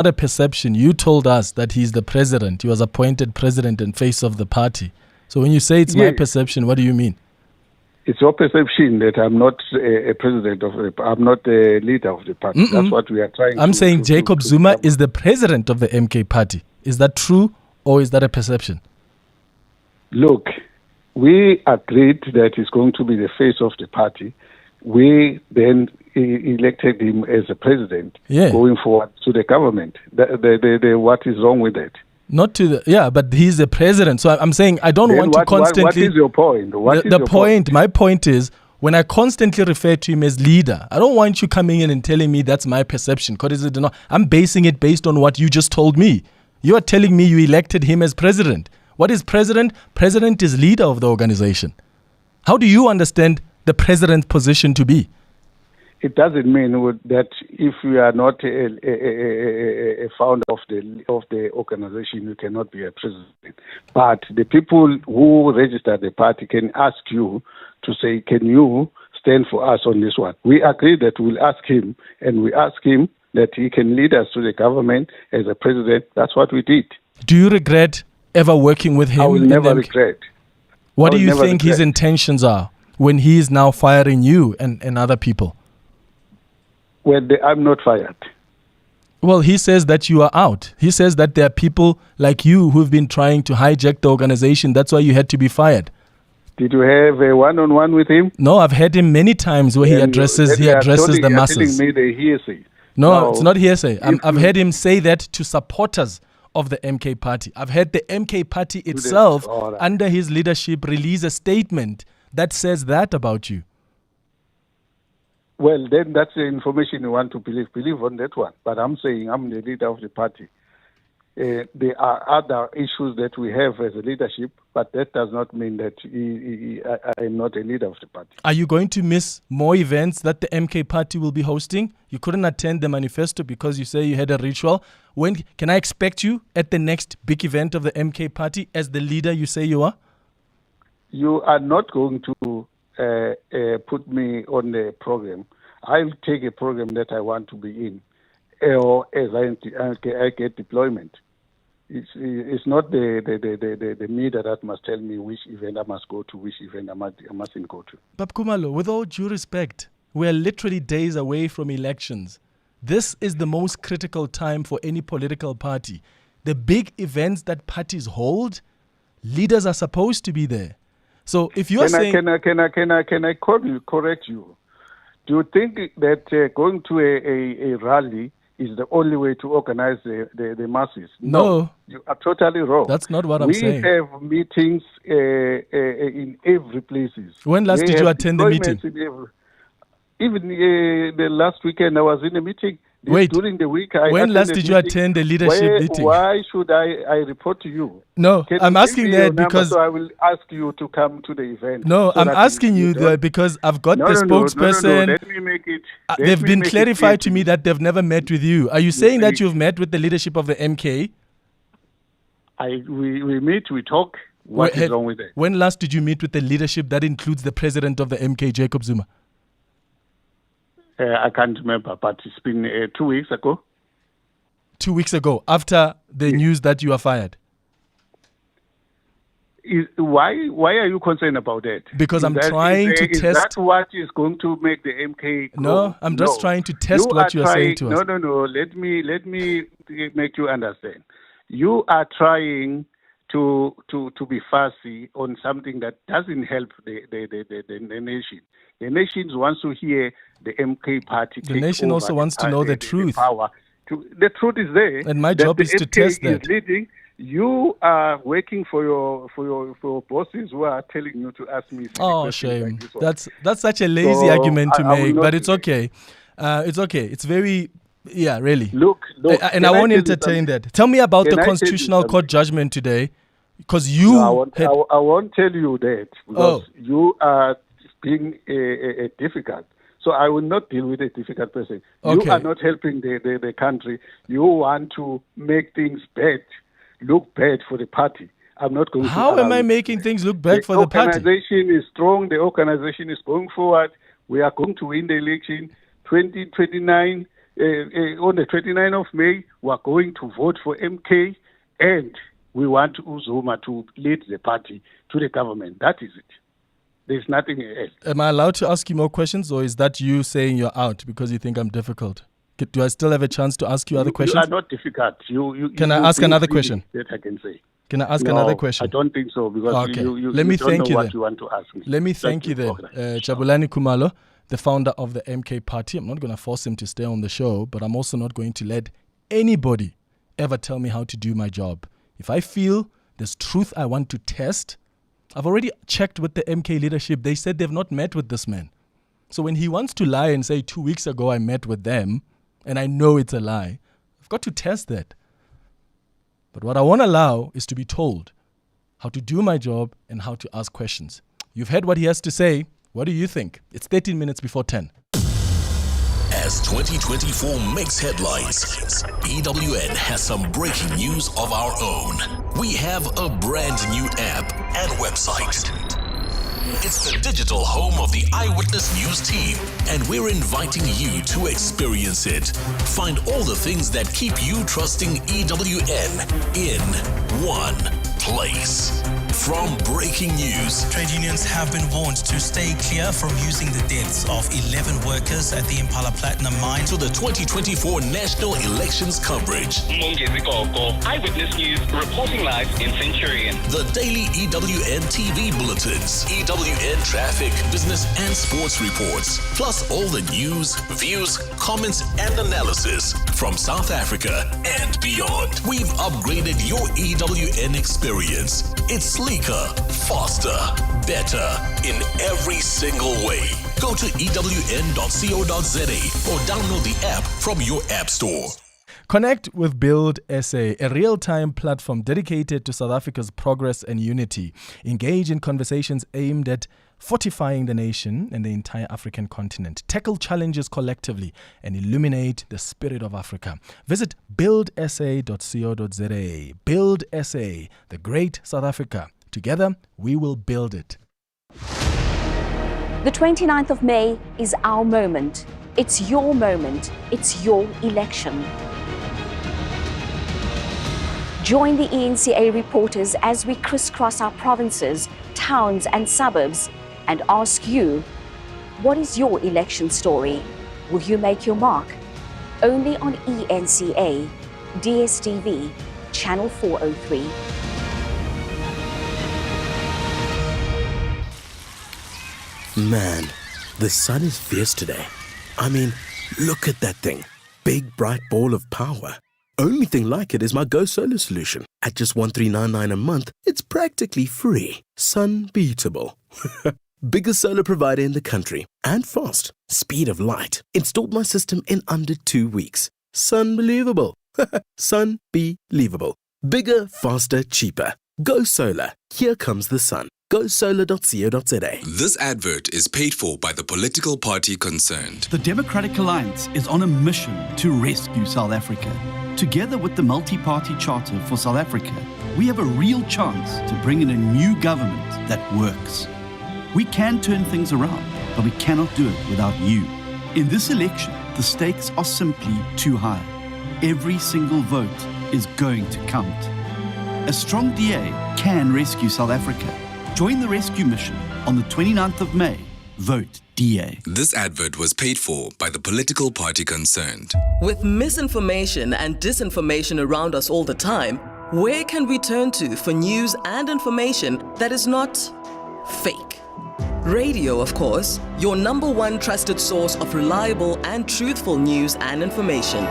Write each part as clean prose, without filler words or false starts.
Not a perception. You told us that he's the president. He was appointed president and face of the party. So when you say it's my perception, what do you mean? It's your perception that I'm not a president of the I'm not a leader of the party. That's what we are trying I'm saying Jacob Zuma is the president of the MK party. Is that true or is that a perception? Look, we agreed that he's going to be the face of the party. We then elected him as a president going forward to the government. What is wrong with that? Not to the, but he's the president. So I'm saying I don't then want to constantly... What is your point? My point is, when I constantly refer to him as leader, I don't want you coming in and telling me that's my perception. I'm basing it based on what you just told me. You are telling me you elected him as president. What is president? President is leader of the organization. How do you understand the president's position to be? It doesn't mean that if you are not a founder of the organization, you cannot be a president. But the people who register the party can ask you to say, can you stand for us on this one? We agree that we'll ask him, and we ask him that he can lead us to the government as a president. That's what we did. Do you regret ever working with him? I will never regret. What do you think his intentions are when he is now firing you and other people? Well, I'm not fired. Well, he says that you are out. He says that there are people like you who've been trying to hijack the organization. That's why you had to be fired. Did you have a one-on-one with him? No, I've had him many times where he addresses the masses. Telling me the hearsay. No, it's not hearsay. I've heard him say that to supporters of the MK party. I've heard the MK party itself, under his leadership, release a statement that says that about you. Well, then that's the information you want to believe. Believe on that one. But I'm saying I'm the leader of the party. There are other issues that we have as a leadership, but that does not mean that I am not a leader of the party. Are you going to miss more events that the MK party will be hosting? You couldn't attend the manifesto because you say you had a ritual. When can I expect you at the next big event of the MK party as the leader you say you are? You are not going to put me on the program. I'll take a program that I want to be in, or as I get deployment. It's not the media that must tell me which event I must go to, which event I mustn't go to. But Khumalo, with all due respect, we are literally days away from elections. This is the most critical time for any political party. The big events that parties hold, leaders are supposed to be there. So if you are saying... Can I correct you? Do you think that going to a rally is the only way to organize the masses? No. You are totally wrong. That's not what I'm saying. We have meetings in every places. When last did you attend the meeting? Even the last weekend I was in a meeting. During the week, when last did you attend a leadership meeting? Why should I report to you? No, I'm asking that because... So I will ask you to come to the event. No, I'm asking you because I've got the spokesperson. No. Let me make it. They've been clarified to me that they've never met with you. Are you saying that you've met with the leadership of the MK? We meet, we talk. What is wrong with that? When last did you meet with the leadership that includes the president of the MK, Jacob Zuma? I can't remember, but it's been 2 weeks ago. 2 weeks ago, after the news that you are fired? Why are you concerned about that? Because I'm trying to test... Is that what is going to make the MK go? No, I'm just trying to test what you are saying to us. No. Let me make you understand. You are trying to be fussy on something that doesn't help the nation. The nation wants to hear the MK party. The nation also wants to know the truth. The truth is there. And my job is to test that. Leading. You are working for your bosses who are telling you to ask me. Oh, shame. Like that's such a lazy argument to make, but it's okay. It's okay. It's very... Yeah, really. Look. And I won't entertain that. Tell me about the Constitutional Court judgment today, because you... No, I won't tell you that, because you are being difficult. So I will not deal with a difficult person. Okay. You are not helping the country. You want to make things bad, look bad for the party. I'm not going to... How am I making things look bad for the party? The organization is strong. The organization is going forward. We are going to win the election. 2029, on the 29th of May, we are going to vote for MK, and we want Zuma to lead the party to the government. That is it. There's nothing else. Am I allowed to ask you more questions, or is that you saying you're out because you think I'm difficult? Do I still have a chance to ask you other questions? You are not difficult. Can I ask another question? That I can say. Can I ask another question? I don't think so, because you Let me don't thank know you what then. you want to ask me. Let me thank you then. Jabulani Khumalo, the founder of the MK Party. I'm not going to force him to stay on the show, but I'm also not going to let anybody ever tell me how to do my job. If I feel there's truth I want to test, I've already checked with the MK leadership. They said they've not met with this man. So when he wants to lie and say 2 weeks ago I met with them, and I know it's a lie, I've got to test that. But what I won't allow is to be told how to do my job and how to ask questions. You've heard what he has to say. What do you think? It's 13 minutes before 10. As 2024 makes headlines, EWN has some breaking news of our own. We have a brand new app and website. It's the digital home of the Eyewitness News team, and we're inviting you to experience it. Find all the things that keep you trusting EWN in one place. From breaking news, trade unions have been warned to stay clear from using the deaths of 11 workers at the Phala Platinum mine, to the 2024 national elections coverage, Eyewitness News reporting live in Centurion, the daily EWN TV bulletins, EWN traffic, business and sports reports, plus all the news, views, comments and analysis from South Africa and beyond. We've upgraded your EWN experience. It's sleeker, faster, better in every single way. Go to ewn.co.za or download the app from your app store. Connect with Build SA, a real-time platform dedicated to South Africa's progress and unity. Engage in conversations aimed at fortifying the nation and the entire African continent. Tackle challenges collectively and illuminate the spirit of Africa. Visit buildsa.co.za. Build SA, the great South Africa. Together, we will build it. The 29th of May is our moment. It's your moment. It's your election. Join the ENCA reporters as we crisscross our provinces, towns and suburbs and ask you, what is your election story? Will you make your mark? Only on ENCA, DSTV, Channel 403. Man, the sun is fierce today. I mean, look at that thing. Big, bright ball of power. Only thing like it is my Go Solar solution. At just $1399 a month, it's practically free. Sunbeatable. Biggest solar provider in the country. And fast. Speed of light. Installed my system in under 2 weeks. Sunbelievable. Sunbelievable. Bigger, faster, cheaper. Go Solar. Here comes the sun. GoSolar.co.za. This advert is paid for by the political party concerned. The Democratic Alliance is on a mission to rescue South Africa. Together with the Multi-Party Charter for South Africa, we have a real chance to bring in a new government that works. We can turn things around, but we cannot do it without you. In this election, the stakes are simply too high. Every single vote is going to count. A strong DA can rescue South Africa. Join the rescue mission on the 29th of May. Vote DA. This advert was paid for by the political party concerned. With misinformation and disinformation around us all the time, where can we turn to for news and information that is not fake? Radio, of course, your number one trusted source of reliable and truthful news and information.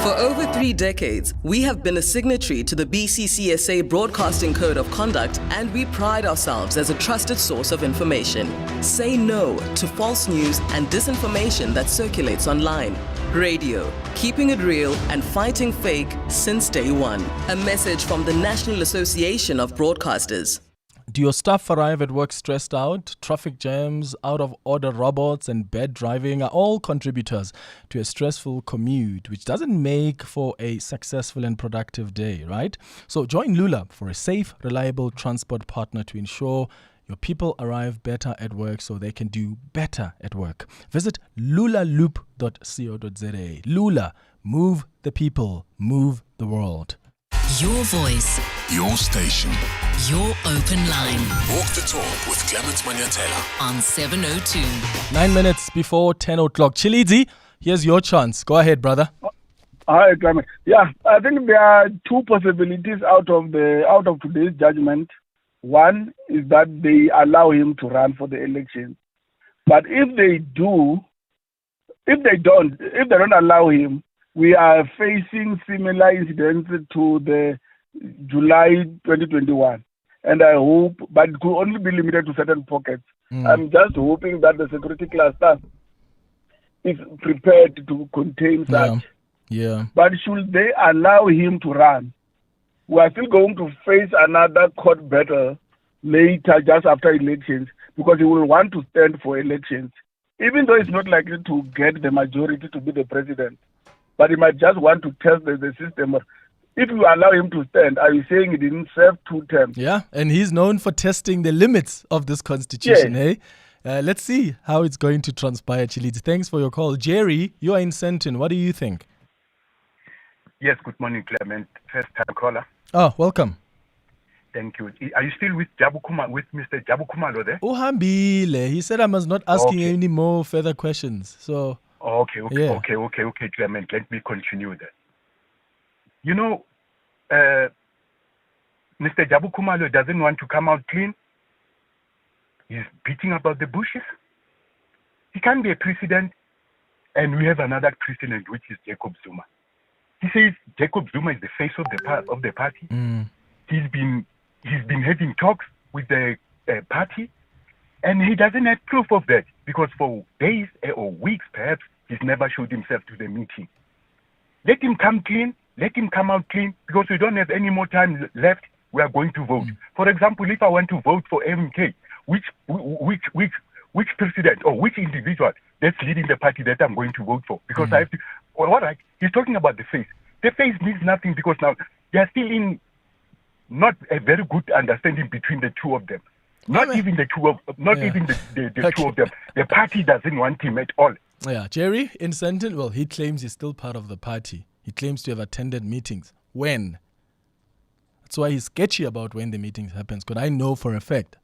For over 3 decades, we have been a signatory to the BCCSA Broadcasting Code of Conduct, and we pride ourselves as a trusted source of information. Say no to false news and disinformation that circulates online. Radio, keeping it real and fighting fake since day one. A message from the National Association of Broadcasters. Do your staff arrive at work stressed out? Traffic jams, out-of-order robots, and bad driving are all contributors to a stressful commute, which doesn't make for a successful and productive day, right? So join Lula for a safe, reliable transport partner to ensure your people arrive better at work so they can do better at work. Visit lulaloop.co.za. Lula, move the people, move the world. Your voice, your station, your open line. Walk the talk with Clement Manyathela on 702. 9 minutes before 10 o'clock. Tshidi, here's your chance. Go ahead, brother. Hi, Clement. Yeah, I think there are two possibilities out of today's judgment. One is that they allow him to run for the election. But if they don't allow him, we are facing similar incidents to the July 2021. And I hope, but it could only be limited to certain pockets. I'm just hoping that the security cluster is prepared to contain such. Yeah. But should they allow him to run, we are still going to face another court battle later, just after elections, because he will want to stand for elections. Even though he's not likely to get the majority to be the president, but he might just want to test the system. If you allow him to stand, are you saying he didn't serve 2 terms? Yeah, and he's known for testing the limits of this constitution, Yes. Let's see how it's going to transpire, Tshidi. Thanks for your call. Jerry, you are in Senton. What do you think? Yes, good morning, Clement. First time caller. Oh, welcome. Thank you. Are you still with Mr. Jabu Kumalo there? Uhambile. He said I must not ask him any more further questions. So Okay, Clement. Let me continue there. You know, Mr. Jabu Kumalo doesn't want to come out clean. He's beating about the bushes. He can't be a president, and we have another president, which is Jacob Zuma. He says Jacob Zuma is the face of the party. He's been having talks with the party, and he doesn't have proof of that because for days or weeks, perhaps, he's never showed himself to the meeting. Let him come clean. Let him come out clean because we don't have any more time left. We are going to vote. For example, if I want to vote for MK, which president or which individual that's leading the party that I'm going to vote for? Because I have to. Well, all right, he's talking about the face. The face means nothing because now they are still in not a very good understanding between the two of them. Even the two of them. The party doesn't want him at all. Yeah, Jerry in Senton, well, he claims he's still part of the party. He claims to have attended meetings. When? That's why he's sketchy about when the meetings happens. Because I know for a fact.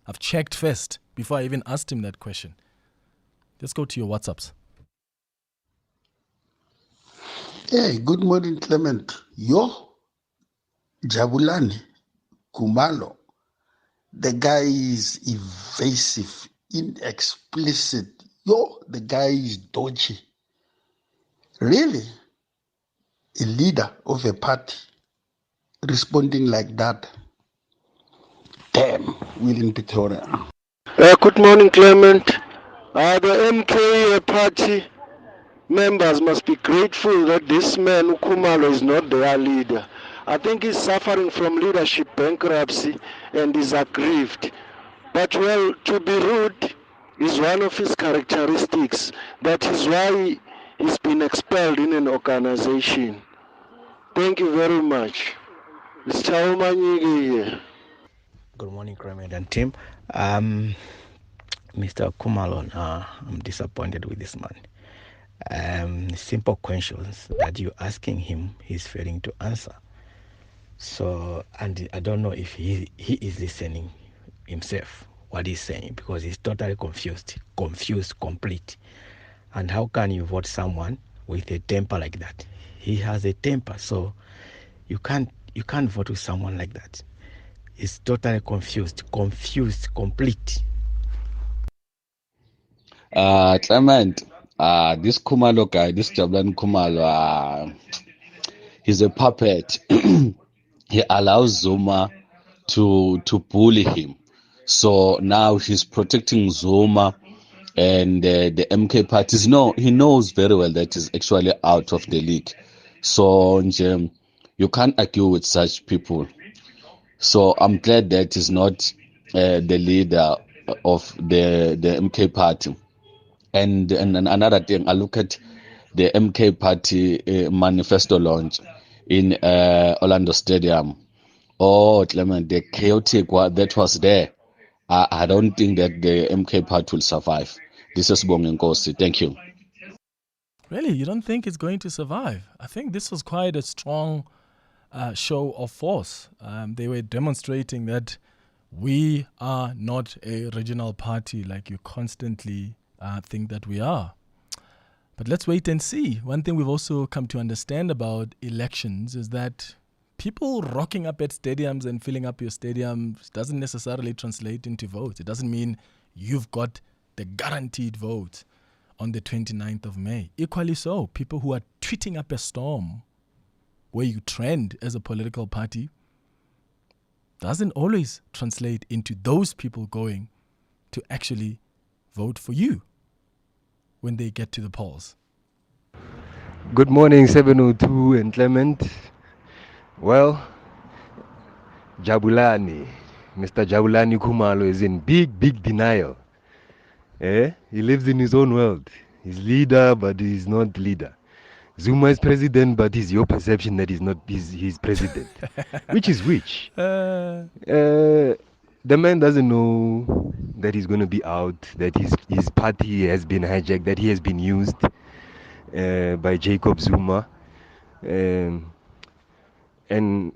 I've checked first before I even asked him that question. Let's go to your WhatsApps. Hey, good morning, Clement. Yo, Jabulani, Kumalo. The guy is evasive, inexplicit. Yo, the guy is dodgy. Really? A leader of a party responding like that? Damn, William Pretoria. Good morning, Clement. The MK party members must be grateful that this man, Kumalo, is not their leader. I think he's suffering from leadership bankruptcy and is aggrieved. But, well, to be rude is one of his characteristics. That is why he's been expelled in an organization. Thank you very much. It's Chaumanyigi here. Good morning, Clement and team. Mr. Kumalo, I'm disappointed with this man. Simple questions that you're asking him, he's failing to answer. So, and I don't know if he is listening himself, what he's saying, because he's totally confused, complete. And how can you vote someone with a temper like that? He has a temper, so you can't vote with someone like that. He's totally confused, complete. Clement, this Kumalo guy, this Jabulani Kumalo, he's a puppet. He allows Zuma to bully him. So now he's protecting Zuma and the MK parties. No, he knows very well that he's actually out of the league. So you can't argue with such people. So I'm glad that he's not the leader of the MK party. And another thing, I look at the MK party manifesto launch in Orlando Stadium. Oh, Clement, the chaotic that was there. I don't think that the MK party will survive. This is Bongen Nkosi. Thank you. Really, you don't think it's going to survive? I think this was quite a strong show of force. They were demonstrating that we are not a regional party like you constantly think that we are. But let's wait and see. One thing we've also come to understand about elections is that people rocking up at stadiums and filling up your stadiums doesn't necessarily translate into votes. It doesn't mean you've got the guaranteed vote on the 29th of May. Equally so, people who are tweeting up a storm where you trend as a political party doesn't always translate into those people going to actually vote for you when they get to the polls. Good morning, 702 and Clement. Well, Jabulani, Mr. Jabulani Khumalo is in big denial. He lives in his own world. He's leader, but he's not leader. Zuma is president, but it's your perception that he's president. Which is which? The man doesn't know that he's going to be out, that his party has been hijacked, that he has been used by Jacob Zuma. And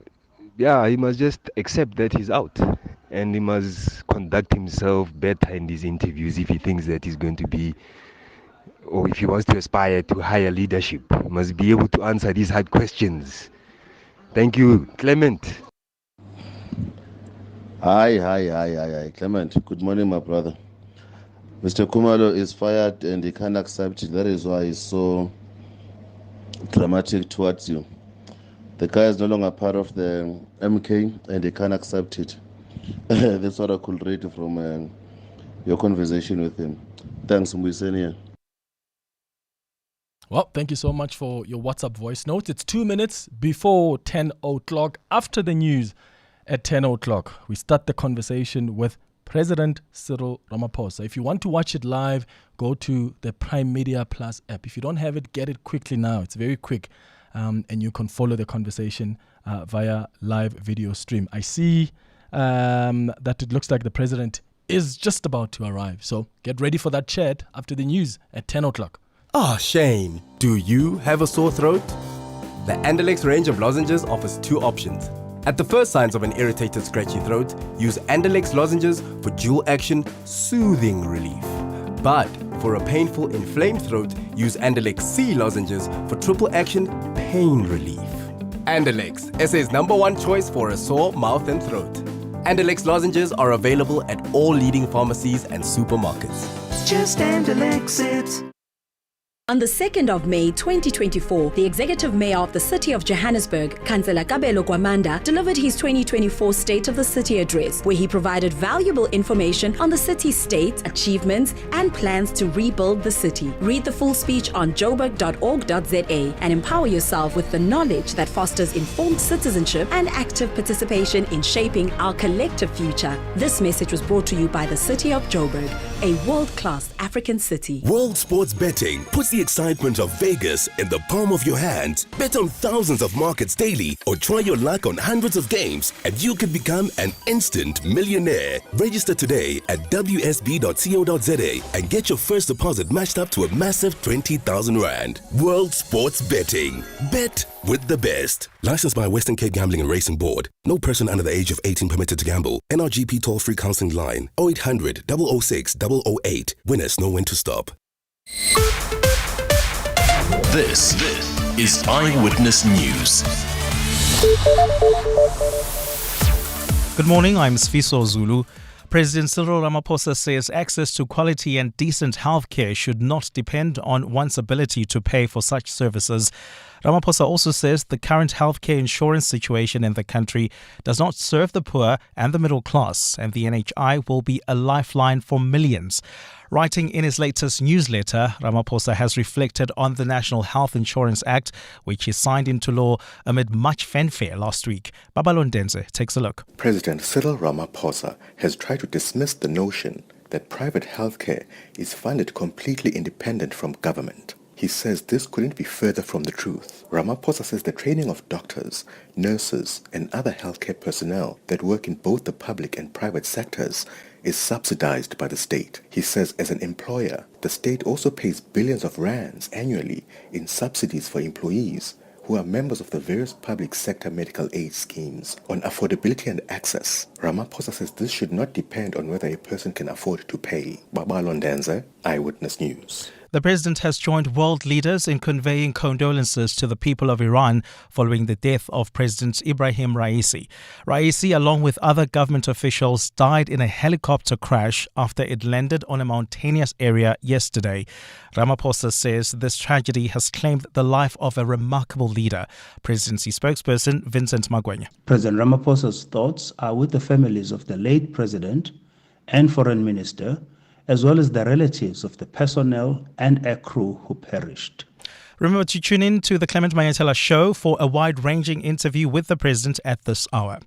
yeah, he must just accept that he's out. And he must conduct himself better in these interviews if he thinks that he's going to be, or if he wants to aspire to higher leadership. He must be able to answer these hard questions. Thank you, Clement. Hi, Clement. Good morning, my brother. Mr. Khumalo is fired and he can't accept it. That is why he's so dramatic towards you. The guy is no longer part of the MK and he can't accept it. That's what I could read from your conversation with him. Thanks, Mwisenia. Well, thank you so much for your WhatsApp voice note. It's 2 minutes before 10 o'clock. After the news at 10 o'clock, we start the conversation with President Cyril Ramaphosa. If you want to watch it live, go to the Prime Media Plus app. If you don't have it, get it quickly now. It's very quick. And you can follow the conversation via live video stream. I see that it looks like the president is just about to arrive. So get ready for that chat after the news at 10 o'clock. Ah, Shane, do you have a sore throat? The Andalex range of lozenges offers two options. At the first signs of an irritated, scratchy throat, use Andalex lozenges for dual action, soothing relief. But for a painful, inflamed throat, use Andalex C lozenges for triple action, pain relief. Andalex, SA's #1 choice for a sore mouth and throat. Andalex lozenges are available at all leading pharmacies and supermarkets. Just Andalex it. On the 2nd of May 2024, the Executive Mayor of the City of Johannesburg, Councillor Kabelo Kwamanda, delivered his 2024 State of the City address, where he provided valuable information on the city's state, achievements, and plans to rebuild the city. Read the full speech on joburg.org.za and empower yourself with the knowledge that fosters informed citizenship and active participation in shaping our collective future. This message was brought to you by the City of Joburg, a world-class African city. World Sports Betting puts the excitement of Vegas in the palm of your hand. Bet on thousands of markets daily or try your luck on hundreds of games and you could become an instant millionaire. Register today at wsb.co.za and get your first deposit matched up to a massive 20,000 Rand. World Sports Betting. Bet with the best. Licensed by Western Cape Gambling and Racing Board. No person under the age of 18 permitted to gamble. NRGP toll-free counseling line 0800 006 008. Winners know when to stop. This is Eyewitness News. Good morning, I'm Sfiso Zulu. President Cyril Ramaphosa says access to quality and decent healthcare should not depend on one's ability to pay for such services. Ramaphosa also says the current healthcare insurance situation in the country does not serve the poor and the middle class, and the NHI will be a lifeline for millions. Writing in his latest newsletter, Ramaphosa has reflected on the National Health Insurance Act, which he signed into law amid much fanfare last week. Babalondenze takes a look. President Cyril Ramaphosa has tried to dismiss the notion that private healthcare is funded completely independent from government. He says this couldn't be further from the truth. Ramaphosa says the training of doctors, nurses, and other healthcare personnel that work in both the public and private sectors is subsidized by the state. He says as an employer, the state also pays billions of rands annually in subsidies for employees who are members of the various public sector medical aid schemes. On affordability and access, Ramaphosa says this should not depend on whether a person can afford to pay. Babalo Ndenze, Eyewitness News. The president has joined world leaders in conveying condolences to the people of Iran following the death of President Ibrahim Raisi. Raisi, along with other government officials, died in a helicopter crash after it landed on a mountainous area yesterday. Ramaphosa says this tragedy has claimed the life of a remarkable leader. Presidency spokesperson Vincent Magwenya. President Ramaphosa's thoughts are with the families of the late president and foreign minister, as well as the relatives of the personnel and aircrew who perished. Remember to tune in to the Clement Manyathela show for a wide-ranging interview with the president at this hour.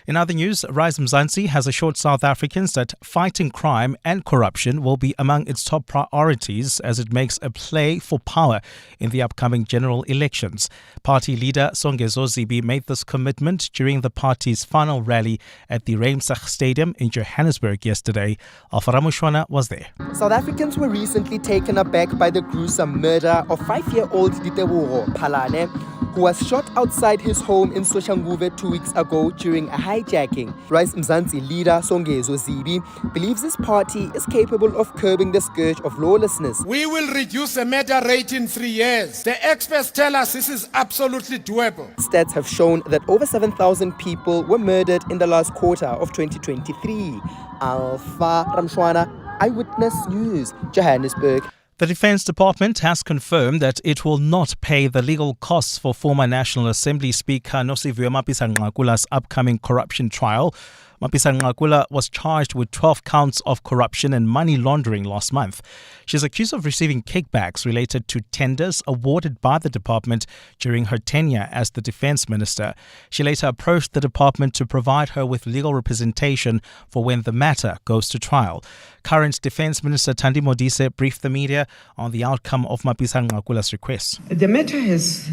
In other news, Rise Mzansi has assured South Africans that fighting crime and corruption will be among its top priorities as it makes a play for power in the upcoming general elections. Party leader Songezo Zibi made this commitment during the party's final rally at the Ramsach Stadium in Johannesburg yesterday. Alfara Mushwana was there. South Africans were recently taken aback by the gruesome murder of 5-year-old Phala, who was shot outside his home in Soshanguve 2 weeks ago during a hijacking. Rise Mzansi leader Songezo Zibi believes his party is capable of curbing the scourge of lawlessness. We will reduce the murder rate in 3 years. The experts tell us this is absolutely doable. Stats have shown that over 7,000 people were murdered in the last quarter of 2023. Alpha Ramshwana, Eyewitness News, Johannesburg. The Defence Department has confirmed that it will not pay the legal costs for former National Assembly Speaker Nosiviwe Mapisa-Nqakula's upcoming corruption trial. Mapisa-Nqakula was charged with 12 counts of corruption and money laundering last month. She's accused of receiving kickbacks related to tenders awarded by the department during her tenure as the defence minister. She later approached the department to provide her with legal representation for when the matter goes to trial. Current Defence Minister Tshidi Madia briefed the media on the outcome of Mapisa-Nqakula's request. The matter has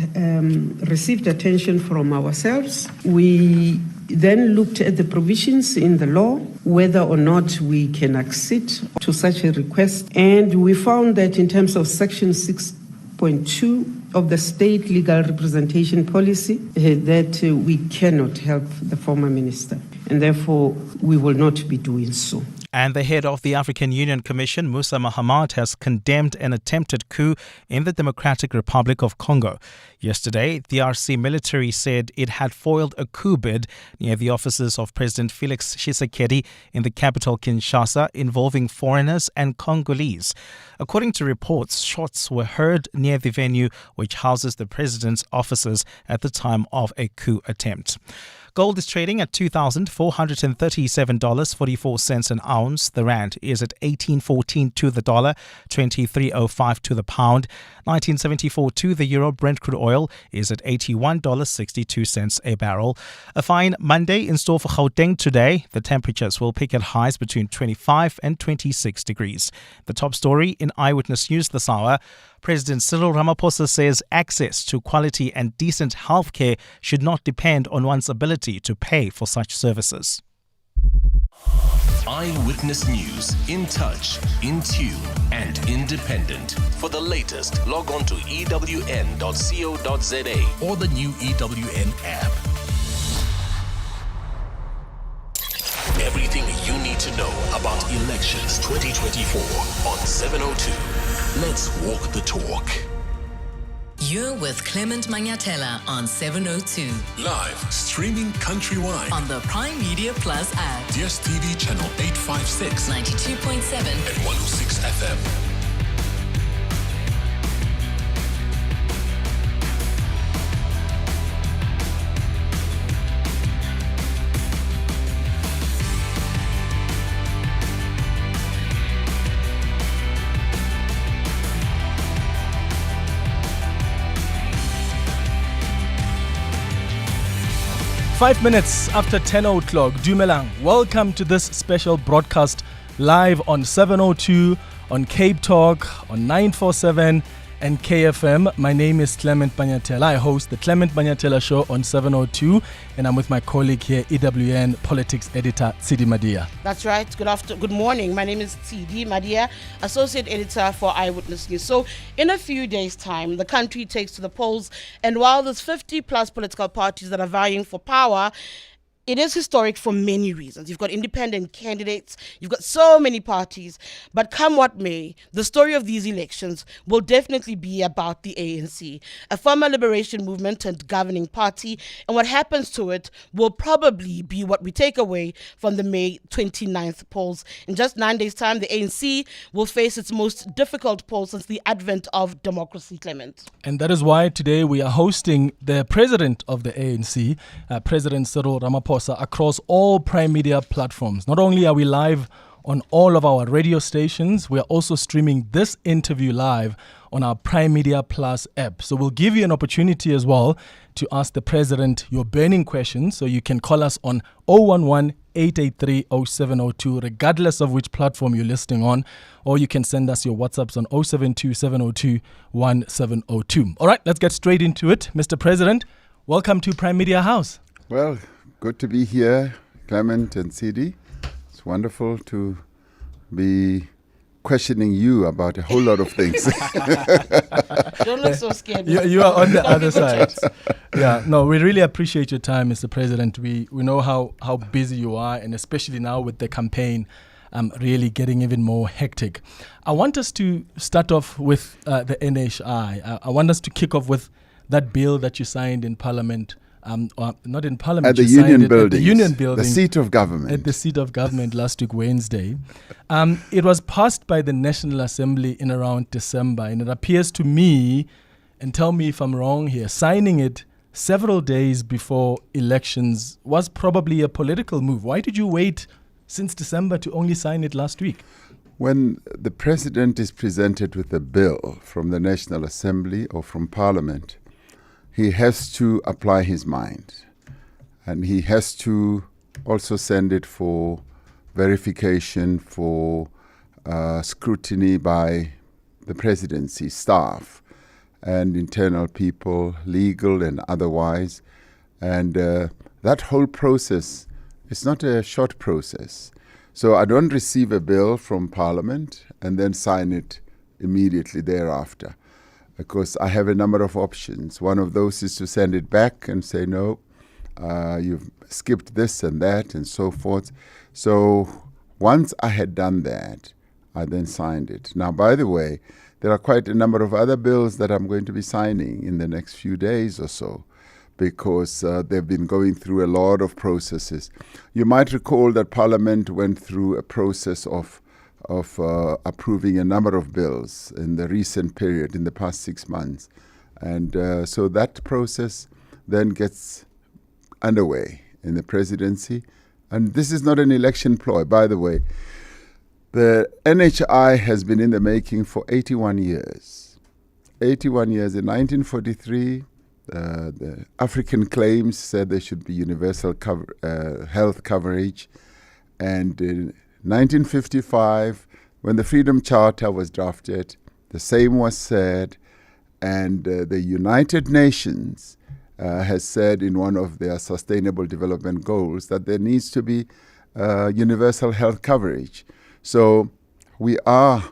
received attention from ourselves. We then looked at the provisions in the law, whether or not we can accede to such a request, and we found that in terms of Section 6.2 of the State Legal Representation Policy, that we cannot help the former minister, and therefore we will not be doing so. And the head of the African Union Commission, Musa Mahamat, has condemned an attempted coup in the Democratic Republic of Congo. Yesterday, the DRC military said it had foiled a coup bid near the offices of President Felix Tshisekedi in the capital Kinshasa involving foreigners and Congolese. According to reports, shots were heard near the venue which houses the president's offices at the time of a coup attempt. Gold is trading at $2,437.44 an ounce. The rand is at 18.14 to the dollar, 23.05 to the pound, 19.74 to the euro. Brent crude oil is at $81.62 a barrel. A fine Monday in store for Gauteng today. The temperatures will peak at highs between 25 and 26 degrees. The top story in Eyewitness News this hour. President Cyril Ramaphosa says access to quality and decent health care should not depend on one's ability to pay for such services. Eyewitness News, in touch, in tune, and independent. For the latest, log on to ewn.co.za or the new EWN app. Everything you need to know about elections 2024 on 702. Let's walk the talk. You're with Clement Manyathela on 702. Live, streaming countrywide. On the Prime Media Plus app. DSTV channel 856. 92.7. And 106 FM. Five minutes after 10 o'clock, Dumelang, welcome to this special broadcast live on 702, on Cape Talk, on 947, and KFM. My name is Clement Manyathela. I host the Clement Manyathela Show on 702, and I'm with my colleague here, EWN Politics Editor Tshidi Madia. That's right. Good morning. My name is Tshidi Madia, Associate Editor for Eyewitness News. So, in a few days' time, the country takes to the polls, and while there's 50 plus political parties that are vying for power, it is historic for many reasons. You've got independent candidates, you've got so many parties, but come what may, the story of these elections will definitely be about the ANC, a former liberation movement and governing party, and what happens to it will probably be what we take away from the May 29th polls. In just 9 days' time, the ANC will face its most difficult poll since the advent of democracy, Clement. And that is why today we are hosting the president of the ANC, President Cyril Ramaphosa, across all Prime Media platforms. Not only are we live on all of our radio stations, we are also streaming this interview live on our Prime Media Plus app. So we'll give you an opportunity as well to ask the president your burning questions. So you can call us on 011-883-0702, regardless of which platform you're listening on, or you can send us your WhatsApps on 072-702-1702. All right, let's get straight into it. Mr. President, welcome to Prime Media House. Well, good to be here, Clement and Tshidi. It's wonderful to be questioning you about a whole lot of things. Don't look so scared. You are on the other side. Yeah, no, we really appreciate your time, Mr. President. We know how busy you are, and especially now with the campaign really getting even more hectic. I want us to start off with the NHI. I want us to kick off with that bill that you signed in Parliament. Not in Parliament. At the Union Building. At the Union Building. The seat of government. At the seat of government last week, Wednesday. It was passed by the National Assembly in around December, and it appears to me, and tell me if I'm wrong here, signing it several days before elections was probably a political move. Why did you wait since December to only sign it last week? When the president is presented with a bill from the National Assembly or from Parliament, he has to apply his mind, and he has to also send it for verification, for scrutiny by the presidency staff and internal people, legal and otherwise. And that whole process is not a short process. So I don't receive a bill from Parliament and then sign it immediately thereafter, because I have a number of options. One of those is to send it back and say, no, you've skipped this and that and so forth. So once I had done that, I then signed it. Now, by the way, there are quite a number of other bills that I'm going to be signing in the next few days or so, because they've been going through a lot of processes. You might recall that Parliament went through a process of approving a number of bills in the recent period, in the past 6 months. And so that process then gets underway in the presidency. And this is not an election ploy, by the way. The NHI has been in the making for 81 years. 81 years. In 1943, the African claims said there should be universal health coverage. And in 1955, when the Freedom Charter was drafted, the same was said, and the United Nations has said in one of their Sustainable Development Goals that there needs to be universal health coverage. So we are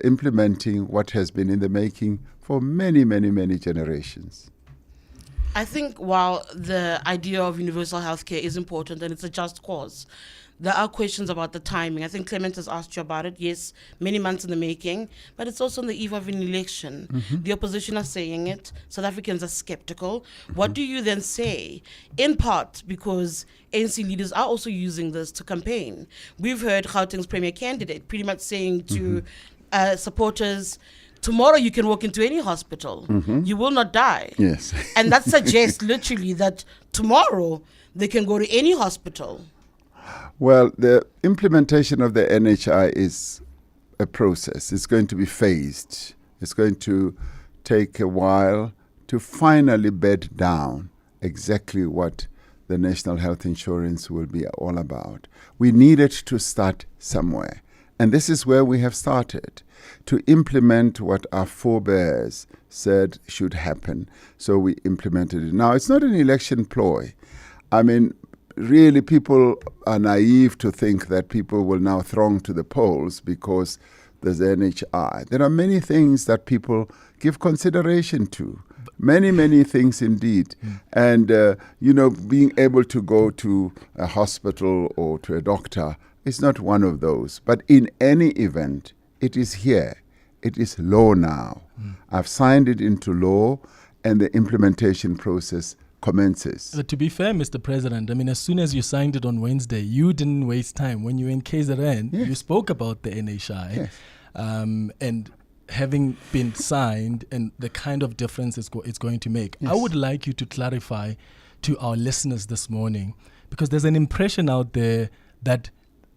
implementing what has been in the making for many, many, many generations. I think while the idea of universal healthcare is important and it's a just cause, there are questions about the timing. I think Clement has asked you about it. Yes, many months in the making, but it's also on the eve of an election. Mm-hmm. The opposition are saying it. South Africans are skeptical. Mm-hmm. What do you then say? In part because ANC leaders are also using this to campaign. We've heard Gauteng's premier candidate pretty much saying to supporters, tomorrow you can walk into any hospital. Mm-hmm. You will not die. Yes. And that suggests literally that tomorrow they can go to any hospital. Well, the implementation of the NHI is a process. It's going to be phased. It's going to take a while to finally bed down exactly what the national health insurance will be all about. We needed to start somewhere. And this is where we have started to implement what our forebears said should happen. So we implemented it. Now, it's not an election ploy. I mean, really, people are naive to think that people will now throng to the polls because there's NHI. There are many things that people give consideration to. Many, many things indeed. And, being able to go to a hospital or to a doctor is not one of those. But in any event, it is here. It is law now. I've signed it into law, and the implementation process commences. To be fair, Mr. President, I mean, as soon as you signed it on Wednesday, you didn't waste time. When you were in KZN, you spoke about the NHI. And having been signed and the kind of difference it's going to make. I would like you to clarify to our listeners this morning, because there's an impression out there that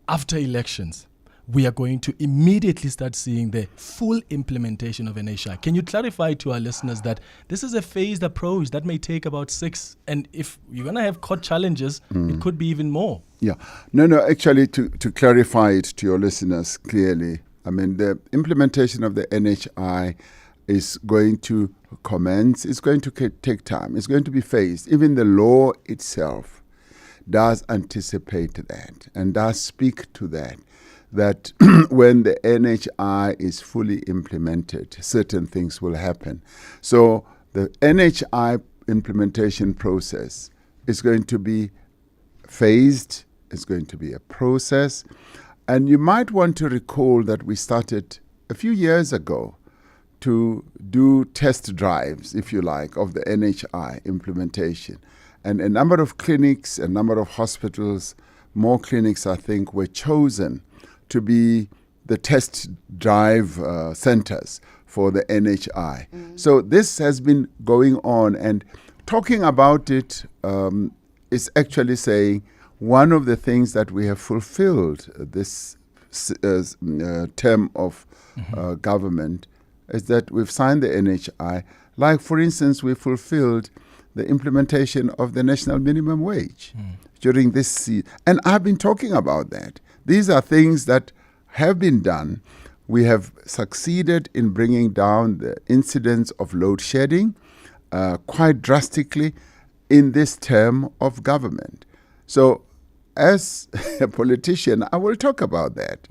after elections, we are going to immediately start seeing the full implementation of NHI. Can you clarify to our listeners that this is a phased approach that may take about 6, and if you're going to have court challenges, it could be even more? Yeah. No, actually, to clarify it to your listeners clearly, I mean, the implementation of the NHI is going to commence. It's going to take time. It's going to be phased. Even the law itself does anticipate that and does speak to that when the NHI is fully implemented, certain things will happen. So the NHI implementation process is going to be phased. It's going to be a process. And you might want to recall that we started a few years ago to do test drives, if you like, of the NHI implementation. And a number of clinics, a number of hospitals, more clinics, I think, were chosen to be the test drive centers for the NHI. So this has been going on, and talking about it is actually saying one of the things that we have fulfilled this term of government is that we've signed the NHI. Like, for instance, we fulfilled the implementation of the national minimum wage during this season. And I've been talking about that. These are things that have been done. We have succeeded in bringing down the incidence of load shedding quite drastically in this term of government. So as a politician, I will talk about that.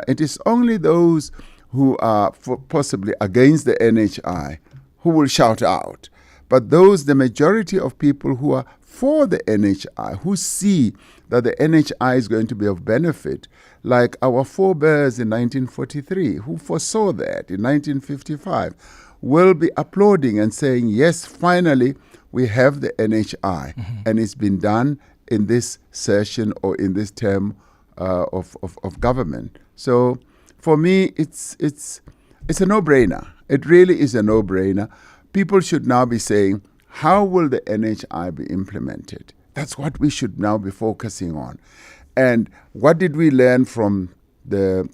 It is only those who are possibly against the NHI who will shout out. But the majority of people who are for the NHI, who see that the NHI is going to be of benefit, like our forebears in 1943, who foresaw that in 1955, will be applauding and saying, yes, finally, we have the NHI, and it's been done in this session or in this term of government. So for me, it's a no-brainer. It really is a no-brainer. People should now be saying, how will the NHI be implemented? That's what we should now be focusing on. And what did we learn from the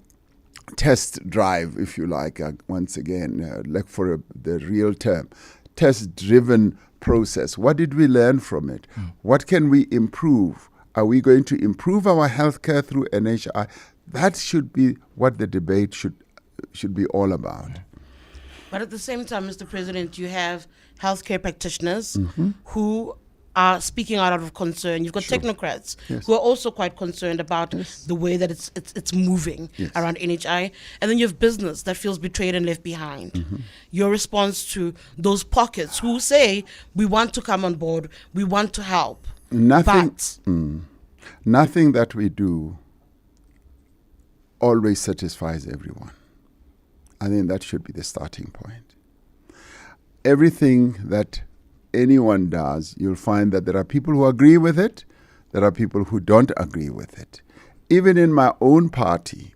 test drive, if you like, once again, like for the real term, test-driven process? What did we learn from it? What can we improve? Are we going to improve our healthcare through NHI? That should be what the debate should be all about. But at the same time, Mr. President, you have healthcare practitioners who are speaking out of concern. You've got technocrats who are also quite concerned about the way that it's moving around NHI. And then you have business that feels betrayed and left behind. Your response to those pockets who say, we want to come on board, we want to help. Nothing that we do always satisfies everyone. I think that should be the starting point. Everything that anyone does, you'll find that there are people who agree with it, there are people who don't agree with it. Even in my own party,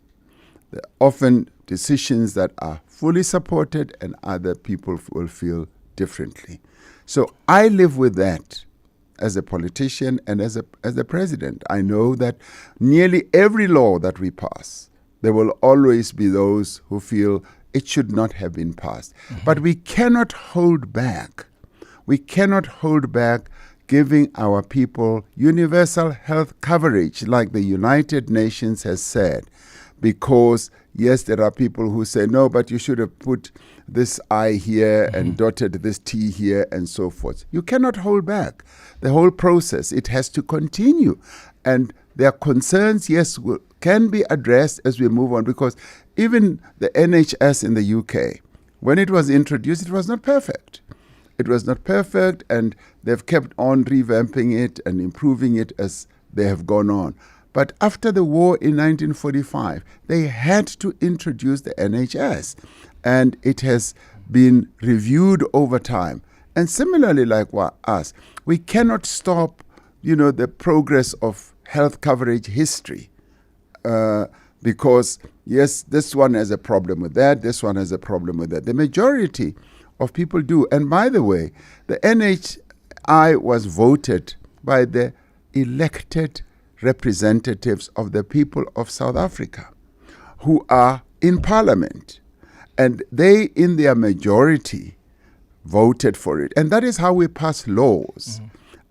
there are often decisions that are fully supported and other people will feel differently. So I live with that as a politician and as a president. I know that nearly every law that we pass, there will always be those who feel it should not have been passed. But we cannot hold back. We cannot hold back giving our people universal health coverage, like the United Nations has said, because, yes, there are people who say, no, but you should have put this I here and dotted this T here and so forth. You cannot hold back. The whole process, it has to continue. And their concerns, yes, can be addressed as we move on, because even the NHS in the UK, when it was introduced, it was not perfect. It was not perfect, and they've kept on revamping it and improving it as they have gone on. But after the war in 1945, they had to introduce the NHS, and it has been reviewed over time. And similarly, like us, we cannot stop, the progress of health coverage history, because, yes, this one has a problem with that, this one has a problem with that. The majority of people do. And by the way, the NHI was voted by the elected representatives of the people of South Africa who are in Parliament. And they, in their majority, voted for it. And that is how we pass laws.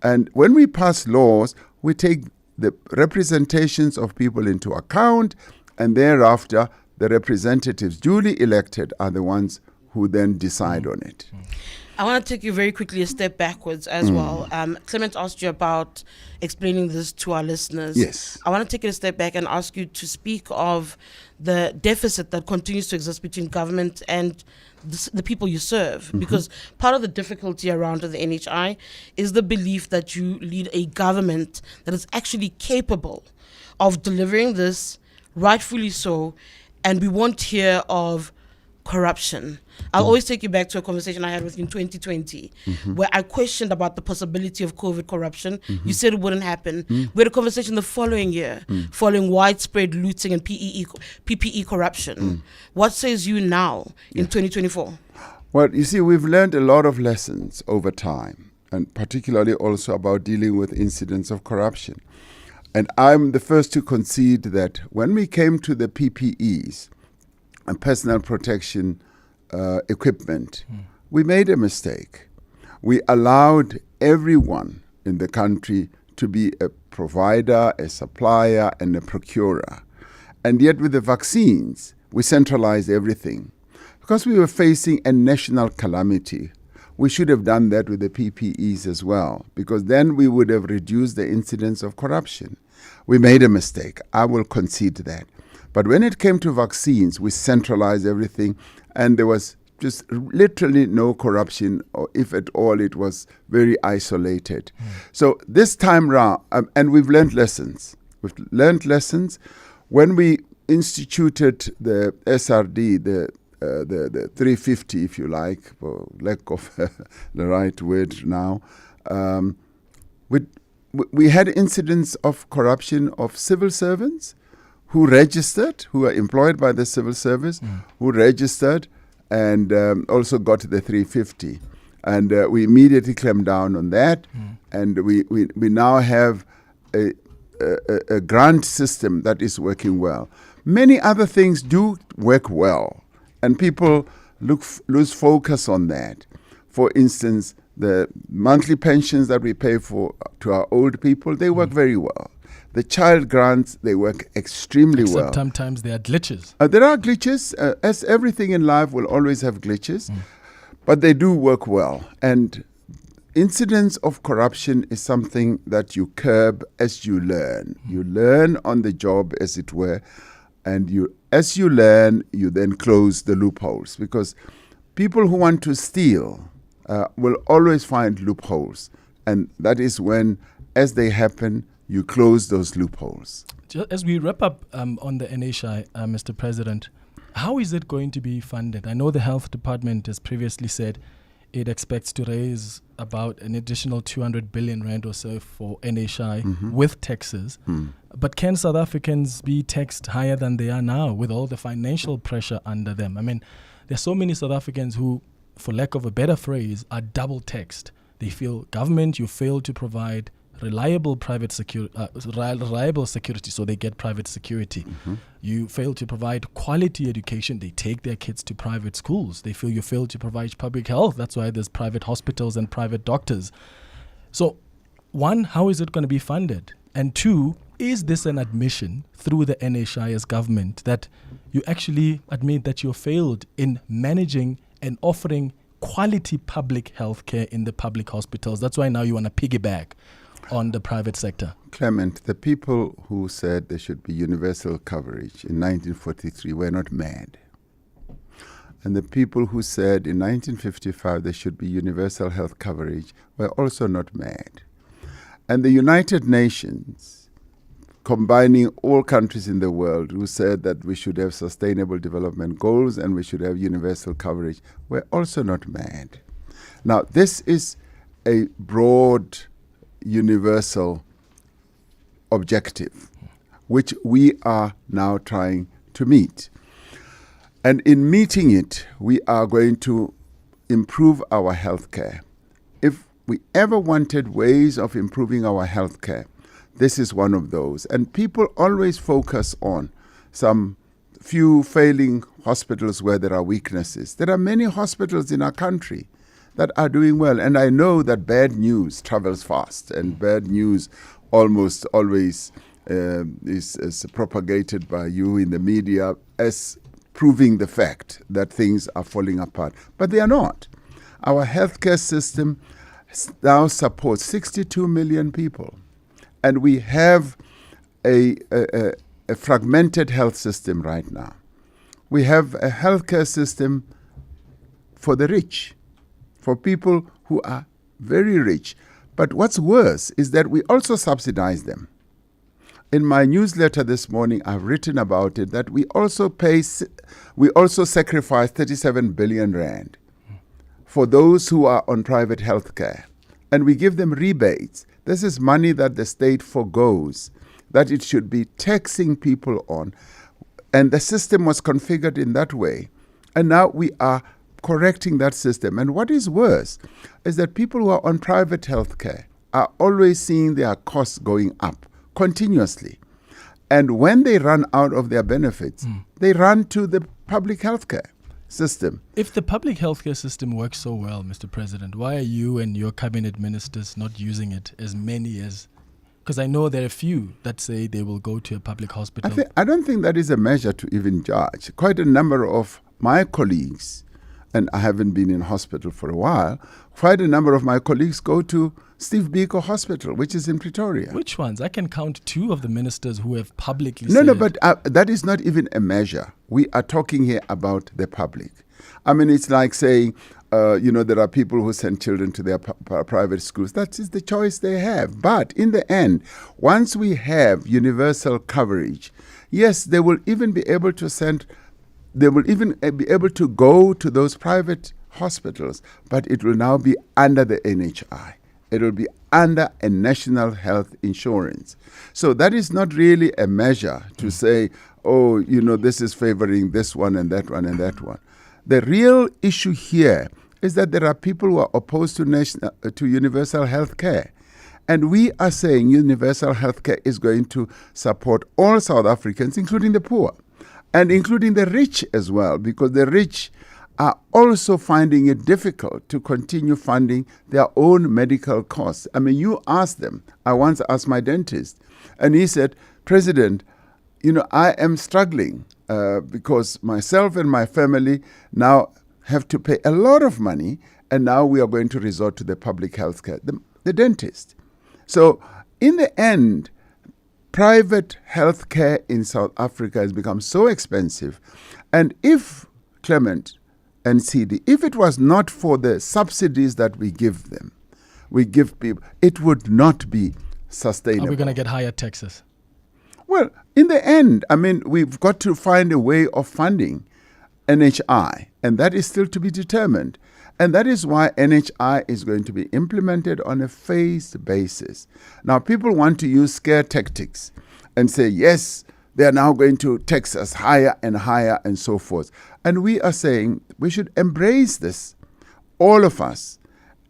And when we pass laws, we take the representations of people into account, and thereafter, the representatives duly elected are the ones who then decide on it. I want to take you very quickly a step backwards as well. Clement asked you about explaining this to our listeners. Yes. I want to take it a step back and ask you to speak of the deficit that continues to exist between government and the people you serve. Because part of the difficulty around the NHI is the belief that you lead a government that is actually capable of delivering this, rightfully so, and we won't hear of corruption. I'll always take you back to a conversation I had with you in 2020 where I questioned about the possibility of COVID corruption. You said it wouldn't happen. We had a conversation the following year following widespread looting and PPE corruption. What says you now in 2024? Well, you see, we've learned a lot of lessons over time, and particularly also about dealing with incidents of corruption. And I'm the first to concede that when we came to the PPEs, and personal protection equipment, we made a mistake. We allowed everyone in the country to be a provider, a supplier, and a procurer. And yet with the vaccines, we centralized everything. Because we were facing a national calamity, we should have done that with the PPEs as well, because then we would have reduced the incidence of corruption. We made a mistake. I will concede that. But when it came to vaccines, we centralized everything, and there was just literally no corruption, or if at all, it was very isolated. So this time round, and we've learned lessons. We've learned lessons when we instituted the SRD, the 350, if you like, for lack of the right word now. We had incidents of corruption of civil servants who registered, who are employed by the civil service, who registered and also got the 350. And we immediately clamped down on that. And we now have a grant system that is working well. Many other things do work well, and people lose focus on that. For instance, the monthly pensions that we pay for to our old people, they work very well. The child grants, they work extremely well. Except sometimes there are glitches. There are glitches. As everything in life will always have glitches, but they do work well. And incidents of corruption is something that you curb as you learn. You learn on the job, as it were, and as you learn, you then close the loopholes. Because people who want to steal will always find loopholes. And that is when, as they happen, you close those loopholes. Just as we wrap up on the NHI, Mr. President, how is it going to be funded? I know the Health Department has previously said it expects to raise about an additional 200 billion rand or so for NHI with taxes. But can South Africans be taxed higher than they are now with all the financial pressure under them? I mean, there's so many South Africans who, for lack of a better phrase, are double taxed. They feel, government, you fail to provide reliable reliable security, so they get private security. You fail to provide quality education, they take their kids to private schools. They feel you fail to provide public health, that's why there's private hospitals and private doctors. So, one, how is it going to be funded? And two, Is this an admission through the NHI as government that you actually admit that you failed in managing and offering quality public health care in the public hospitals? That's why now you want to piggyback on the private sector. Clement, the people who said there should be universal coverage in 1943 were not mad. And the people who said in 1955 there should be universal health coverage were also not mad. And the United Nations, combining all countries in the world who said that we should have sustainable development goals and we should have universal coverage, were also not mad. Now, this is a broad, universal objective, which we are now trying to meet. And in meeting it, we are going to improve our healthcare. If we ever wanted ways of improving our healthcare, this is one of those. And people always focus on some few failing hospitals where there are weaknesses. There are many hospitals in our country that are doing well. And I know that bad news travels fast, and bad news almost always is propagated by you in the media as proving the fact that things are falling apart. But they are not. Our healthcare system now supports 62 million people. And we have a fragmented health system right now. We have a healthcare system for the rich, for people who are very rich. But what's worse is that we also subsidize them. In my newsletter this morning, I've written about it, that we also sacrifice 37 billion rand for those who are on private health care. And we give them rebates. This is money that the state forgoes, that it should be taxing people on. And the system was configured in that way. And now we are correcting that system. And what is worse is that people who are on private health care are always seeing their costs going up continuously. And when they run out of their benefits, they run to the public health care system. If the public healthcare system works so well, Mr. President, why are you and your cabinet ministers not using it as many as... Because I know there are a few that say they will go to a public hospital. I don't think that is a measure to even judge. Quite a number of my colleagues, and I haven't been in hospital for a while, quite a number of my colleagues go to Steve Biko Hospital, which is in Pretoria. Which ones? I can count two of the ministers who have publicly said... No, but that is not even a measure. We are talking here about the public. I mean, it's like saying, there are people who send children to their private schools. That is the choice they have. But in the end, once we have universal coverage, yes, they will even be able to go to those private hospitals, but it will now be under the NHI. It will be under a national health insurance. So that is not really a measure to say, this is favoring this one and that one and that one. The real issue here is that there are people who are opposed to universal health care. And we are saying universal health care is going to support all South Africans, including the poor, and including the rich as well, because the rich are also finding it difficult to continue funding their own medical costs. I mean, you ask them. I once asked my dentist, and he said, President, I am struggling because myself and my family now have to pay a lot of money, and now we are going to resort to the public health care, the dentist. So in the end, private health care in South Africa has become so expensive. And if, Clement and Tshidi, if it was not for the subsidies that we give them, we give people, it would not be sustainable. Are we going to get higher taxes? Well, in the end, I mean, we've got to find a way of funding NHI, and that is still to be determined. And that is why NHI is going to be implemented on a phased basis. Now, people want to use scare tactics and say, yes, they are now going to tax us higher and higher and so forth. And we are saying we should embrace this, all of us,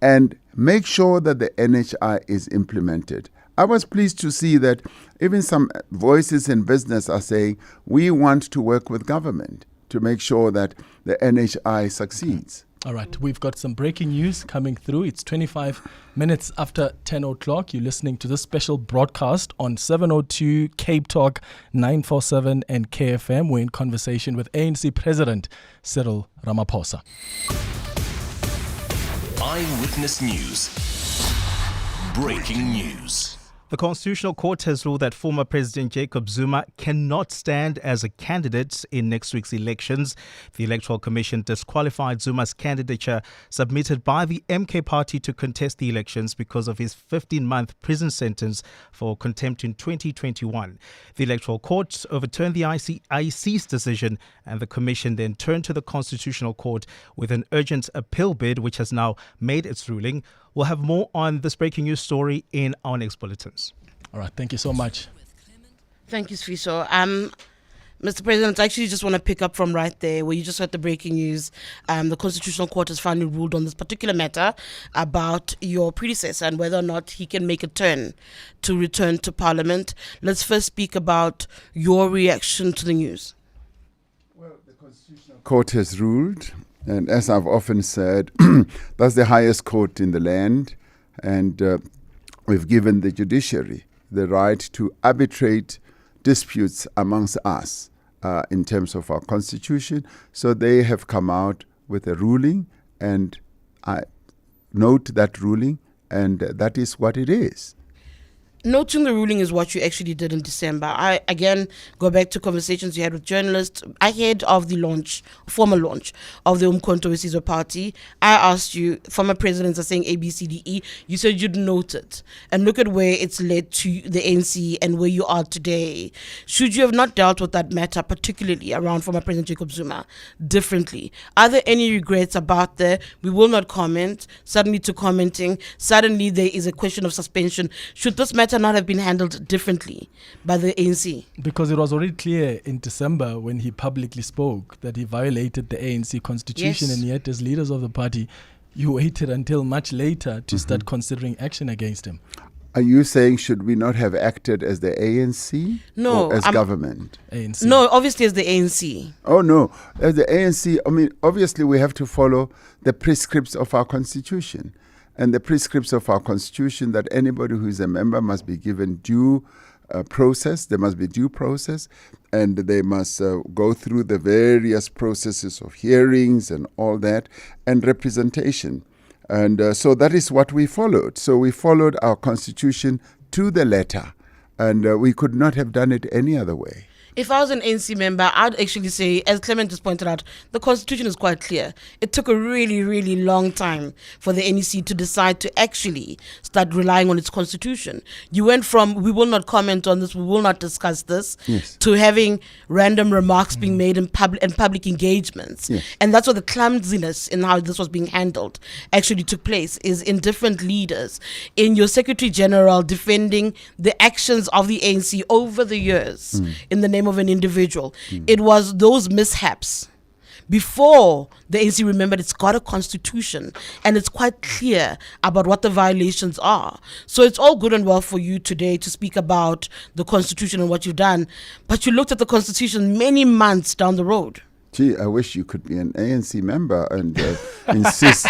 and make sure that the NHI is implemented. I was pleased to see that even some voices in business are saying we want to work with government to make sure that the NHI succeeds. All right, we've got some breaking news coming through. It's 25 minutes after 10 o'clock. You're listening to this special broadcast on 702 Cape Talk, 947 and KFM. We're in conversation with ANC President Cyril Ramaphosa. Eyewitness News. Breaking news. The Constitutional Court has ruled that former President Jacob Zuma cannot stand as a candidate in next week's elections. The Electoral Commission disqualified Zuma's candidature submitted by the MK party to contest the elections because of his 15-month prison sentence for contempt in 2021. The Electoral Court overturned the IEC's decision, and the Commission then turned to the Constitutional Court with an urgent appeal bid, which has now made its ruling. We'll have more on this breaking news story in our next bulletins. All right, thank you so much. Thank you, Sfiso. Mr. President, I actually just want to pick up from right there where you just heard the breaking news. The Constitutional Court has finally ruled on this particular matter about your predecessor and whether or not he can make a turn to return to Parliament. Let's first speak about your reaction to the news. Well, the Constitutional Court has ruled. And as I've often said, that's the highest court in the land. And we've given the judiciary the right to arbitrate disputes amongst us in terms of our constitution. So they have come out with a ruling, and I note that ruling, and that is what it is. Noting the ruling is what you actually did in December. I, again, go back to conversations you had with journalists ahead of the formal launch of the Umkhonto weSizwe Party. I asked you, former presidents are saying A, B, C, D, E. You said you'd note it. And look at where it's led to the ANC and where you are today. Should you have not dealt with that matter, particularly around former President Jacob Zuma, differently? Are there any regrets about we will not comment, suddenly to commenting, suddenly there is a question of suspension? Should this matter not have been handled differently by the ANC? Because it was already clear in December when he publicly spoke that he violated the ANC constitution, Yes. and yet as leaders of the party, you waited until much later to start considering action against him. Are you saying should we not have acted as the ANC? No, or as government? ANC. No, obviously as the ANC. Oh, no. As the ANC, I mean, obviously we have to follow the prescripts of our constitution. And the prescripts of our constitution that anybody who is a member must be given due process. There must be due process, and they must go through the various processes of hearings and all that, and representation. And so that is what we followed. So we followed our constitution to the letter, and we could not have done it any other way. If I was an ANC member, I'd actually say, as Clement just pointed out, the constitution is quite clear. It took a really, really long time for the NEC to decide to actually start relying on its constitution. You went from, we will not comment on this, we will not discuss this, Yes. to having random remarks being made in public engagements. Yes. And that's what the clumsiness in how this was being handled actually took place, is in different leaders. In your Secretary General defending the actions of the ANC over the years in the name of an individual. It was those mishaps before the ANC remembered it's got a constitution and it's quite clear about what the violations are. So it's all good and well for you today to speak about the constitution and what you've done, but you looked at the constitution many months down the road. Gee, I wish you could be an ANC member and insist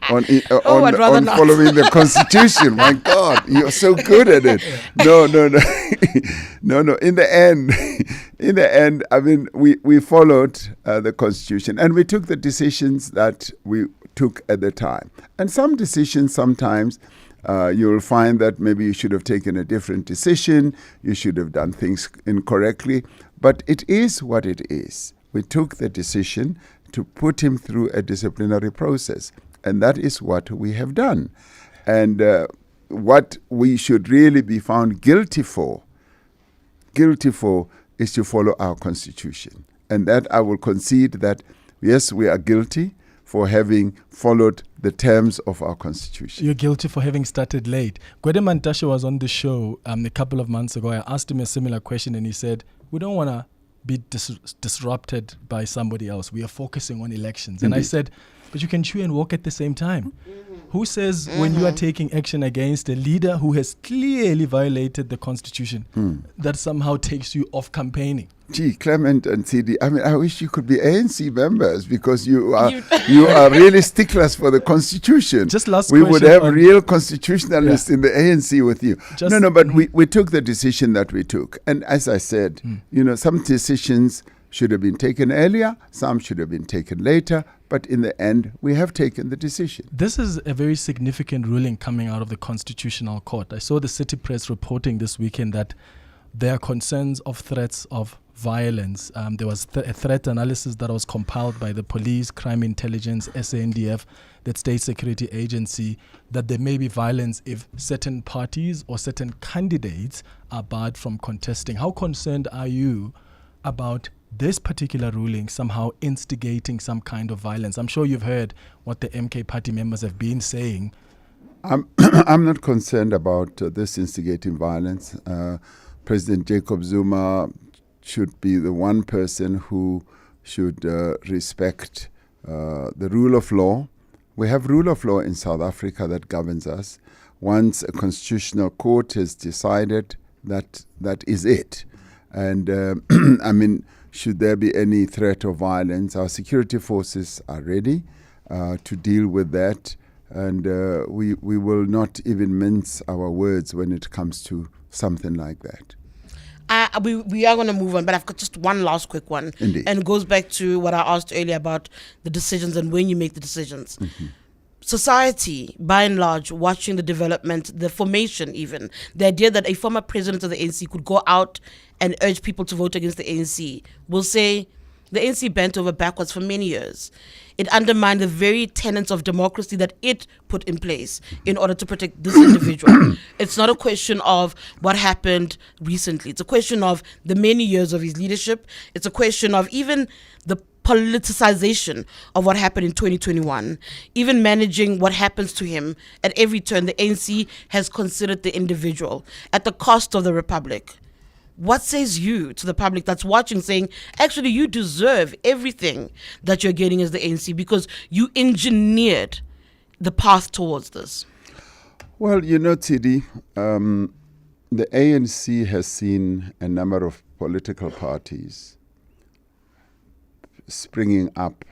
on I'd rather not. following the constitution. My God, you're so good at it. No. No. In the end, I mean, we followed the constitution, and we took the decisions that we took at the time. And some decisions, sometimes you'll find that maybe you should have taken a different decision. You should have done things incorrectly. But it is what it is. We took the decision to put him through a disciplinary process. And that is what we have done. And what we should really be found guilty for is to follow our constitution. And that I will concede that, yes, we are guilty for having followed the terms of our constitution. You're guilty for having started late. Gwede Mantashe was on the show a couple of months ago. I asked him a similar question, and he said, we don't want to be disrupted by somebody else. We are focusing on elections. And I said, but you can chew and walk at the same time. Who says when you are taking action against a leader who has clearly violated the constitution, that somehow takes you off campaigning? Gee, Clement and Tshidi, I mean, I wish you could be ANC members because you are really sticklers for the constitution. Just last we question. would have real constitutionalists in the ANC with you. But we took the decision that we took. And as I said, some decisions should have been taken earlier, some should have been taken later, but in the end, we have taken the decision. This is a very significant ruling coming out of the Constitutional Court. I saw the City Press reporting this weekend that there are concerns of threats of violence. There was a threat analysis that was compiled by the police, crime intelligence, SANDF, that state security agency, that there may be violence if certain parties or certain candidates are barred from contesting. How concerned are you about this particular ruling somehow instigating some kind of violence? I'm sure you've heard what the MK party members have been saying. I'm not concerned about this instigating violence. President Jacob Zuma should be the one person who should respect the rule of law. We have rule of law in South Africa that governs us. Once a constitutional court has decided that is it. And I mean, should there be any threat of violence, our security forces are ready to deal with that. And we will not even mince our words when it comes to something like that. We are going to move on, but I've got just one last quick one. Indeed. And it goes back to what I asked earlier about the decisions and when you make the decisions. Society, by and large, watching the development, the formation even, the idea that a former president of the ANC could go out and urge people to vote against the ANC, will say the ANC bent over backwards for many years. It undermined the very tenets of democracy that it put in place in order to protect this individual. It's not a question of what happened recently. It's a question of the many years of his leadership. It's a question of even the politicization of what happened in 2021, even managing what happens to him at every turn. The ANC has considered the individual at the cost of the republic. What says you to the public that's watching saying, actually, you deserve everything that you're getting as the ANC because you engineered the path towards this? Well, Tshidi, the ANC has seen a number of political parties springing up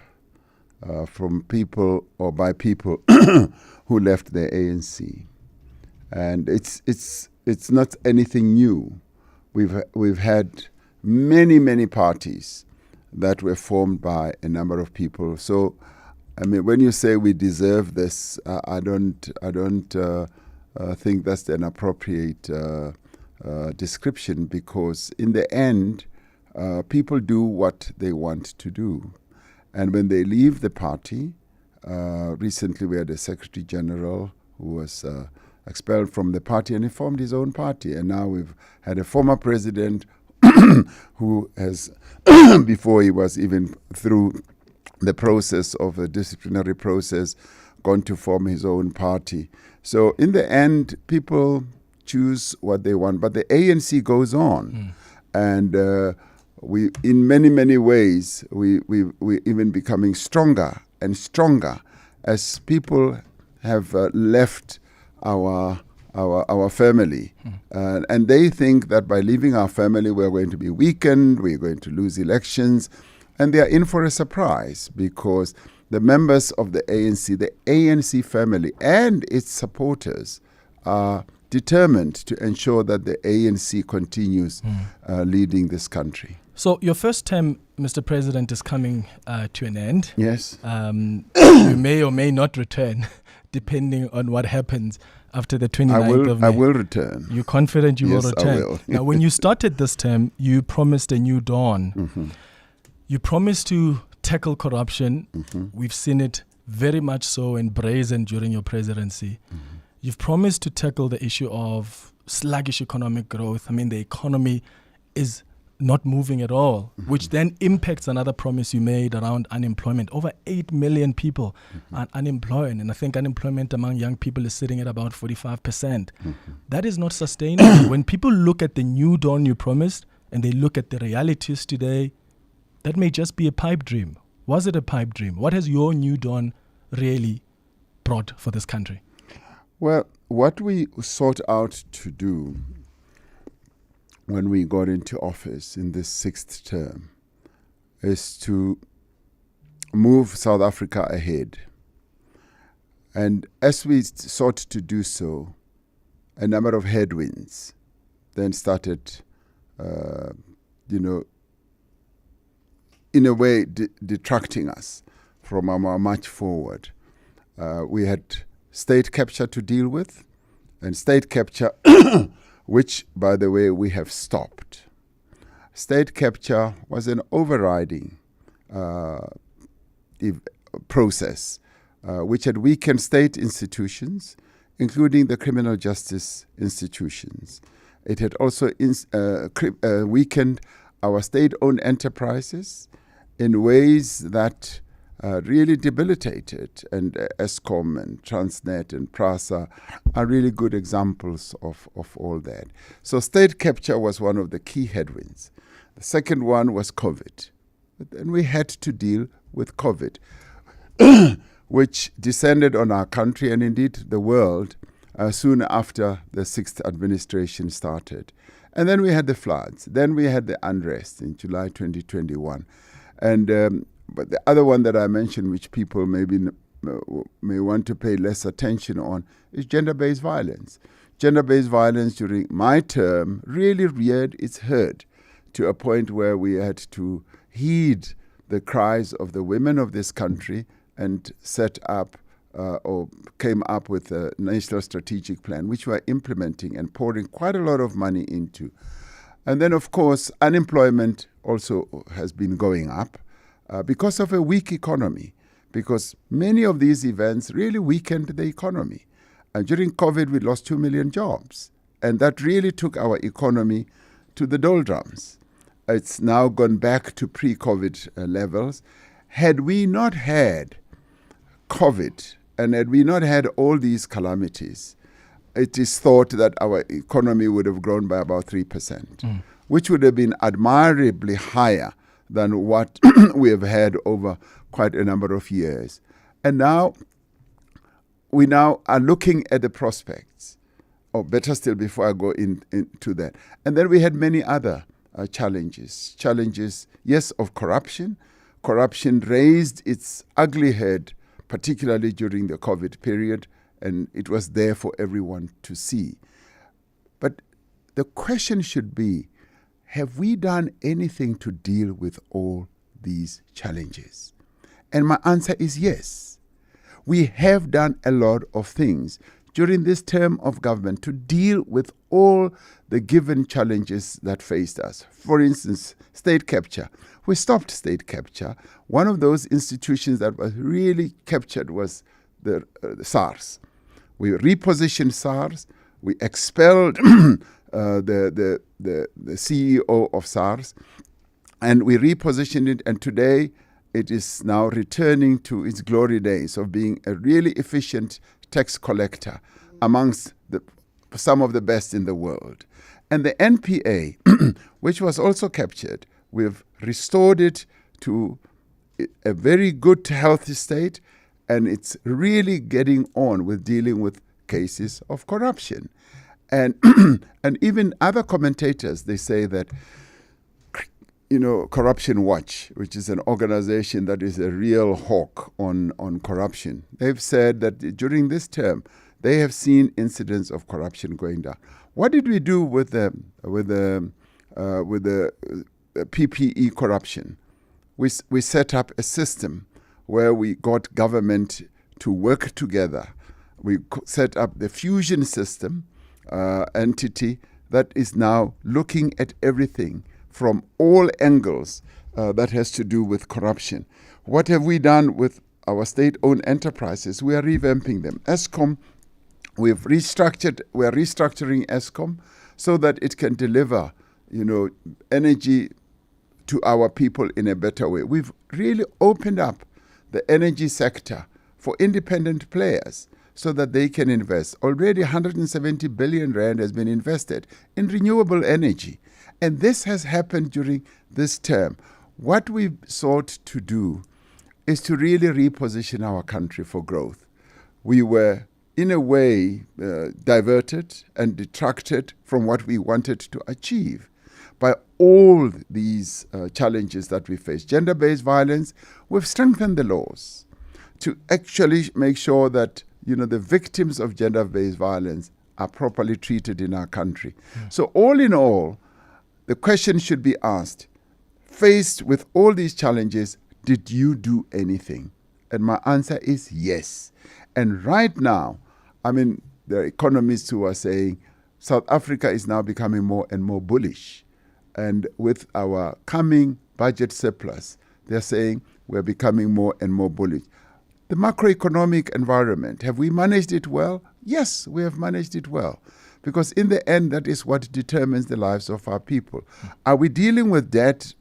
from people or by people who left the ANC. And it's not anything new. We've had many parties that were formed by a number of people. So, I mean, when you say we deserve this, I don't think that's an appropriate description, because in the end, people do what they want to do, and when they leave the party, recently we had a Secretary General who was expelled from the party, and he formed his own party. And now we've had a former president who has, before he was even through the process of the disciplinary process, gone to form his own party. So in the end, people choose what they want, but the ANC goes on. And we, in many ways, we even becoming stronger and stronger as people have left our family, and they think that by leaving our family we're going to be weakened, we're going to lose elections, and they are in for a surprise, because the members of the ANC family and its supporters are determined to ensure that the ANC continues leading this country. So your first term, Mr. President, is coming to an end. Yes. You may or may not return, depending on what happens after the 29th of May. I will return. You're confident you will Yes, return? I will. Now, when you started this term, you promised a new dawn. You promised to tackle corruption. We've seen it very much so embrazen during your presidency. You've promised to tackle the issue of sluggish economic growth. I mean, the economy is not moving at all, which then impacts another promise you made around unemployment. Over 8 million people are unemployed, and I think unemployment among young people is sitting at about 45%. That is not sustainable. When people look at the new dawn you promised and they look at the realities today, that may just be a pipe dream. Was it a pipe dream? What has your new dawn really brought for this country? Well, what we sought out to do when we got into office in this 6th term is to move South Africa ahead. And as we sought to do so, a number of headwinds then started, in a way detracting us from our march forward. We had state capture to deal with, and state capture, which, by the way, we have stopped. State capture was an overriding process which had weakened state institutions, including the criminal justice institutions. It had also weakened our state-owned enterprises in ways that really debilitated, and Eskom and Transnet and PRASA are really good examples of all that. So state capture was one of the key headwinds. The second one was COVID. And we had to deal with COVID, which descended on our country and indeed the world soon after the 6th administration started. And then we had the floods. Then we had the unrest in July 2021. And but the other one that I mentioned, which people may want to pay less attention on, is gender-based violence. Gender-based violence during my term really reared its head to a point where we had to heed the cries of the women of this country and set up or came up with a national strategic plan, which we're implementing and pouring quite a lot of money into. And then, of course, unemployment also has been going up because of a weak economy, because many of these events really weakened the economy. And during COVID, we lost 2 million jobs, and that really took our economy to the doldrums. It's now gone back to pre-COVID levels. Had we not had COVID and had we not had all these calamities, it is thought that our economy would have grown by about 3%, which would have been admirably higher than what we have had over quite a number of years. And now, we now are looking at the prospects, or better still, before I go into that. And then we had many other challenges. Challenges, yes, of corruption. Corruption raised its ugly head, particularly during the COVID period, and it was there for everyone to see. But the question should be, have we done anything to deal with all these challenges? And my answer is yes. We have done a lot of things during this term of government to deal with all the given challenges that faced us. For instance, state capture. We stopped state capture. One of those institutions that was really captured was the SARS. We repositioned SARS. We expelled the CEO of SARS, and we repositioned it, and today it is now returning to its glory days of being a really efficient tax collector amongst some of the best in the world. And the NPA, which was also captured, we've restored it to a very good, healthy state, and it's really getting on with dealing with cases of corruption. And and even other commentators, they say that, Corruption Watch, which is an organization that is a real hawk on corruption, they've said that during this term, they have seen incidents of corruption going down. What did we do with the PPE corruption? We set up a system where we got government to work together. We set up the fusion system entity that is now looking at everything from all angles that has to do with corruption. What have we done with our state-owned enterprises? We are revamping them. Eskom, we are restructuring Eskom so that it can deliver, energy to our people in a better way. We've really opened up the energy sector for independent players so that they can invest. Already 170 billion rand has been invested in renewable energy. And this has happened during this term. What we've sought to do is to really reposition our country for growth. we were, in a way, diverted and detracted from what we wanted to achieve by all these challenges that we face. Gender-based violence, we've strengthened the laws to actually make sure that the victims of gender-based violence are properly treated in our country. So all in all, the question should be asked, faced with all these challenges, did you do anything? And my answer is yes. And right now, there are economists who are saying South Africa is now becoming more and more bullish. And with our coming budget surplus, they're saying we're becoming more and more bullish. The macroeconomic environment, have we managed it well? Yes, we have managed it well. Because in the end, that is what determines the lives of our people. Are we dealing with debt?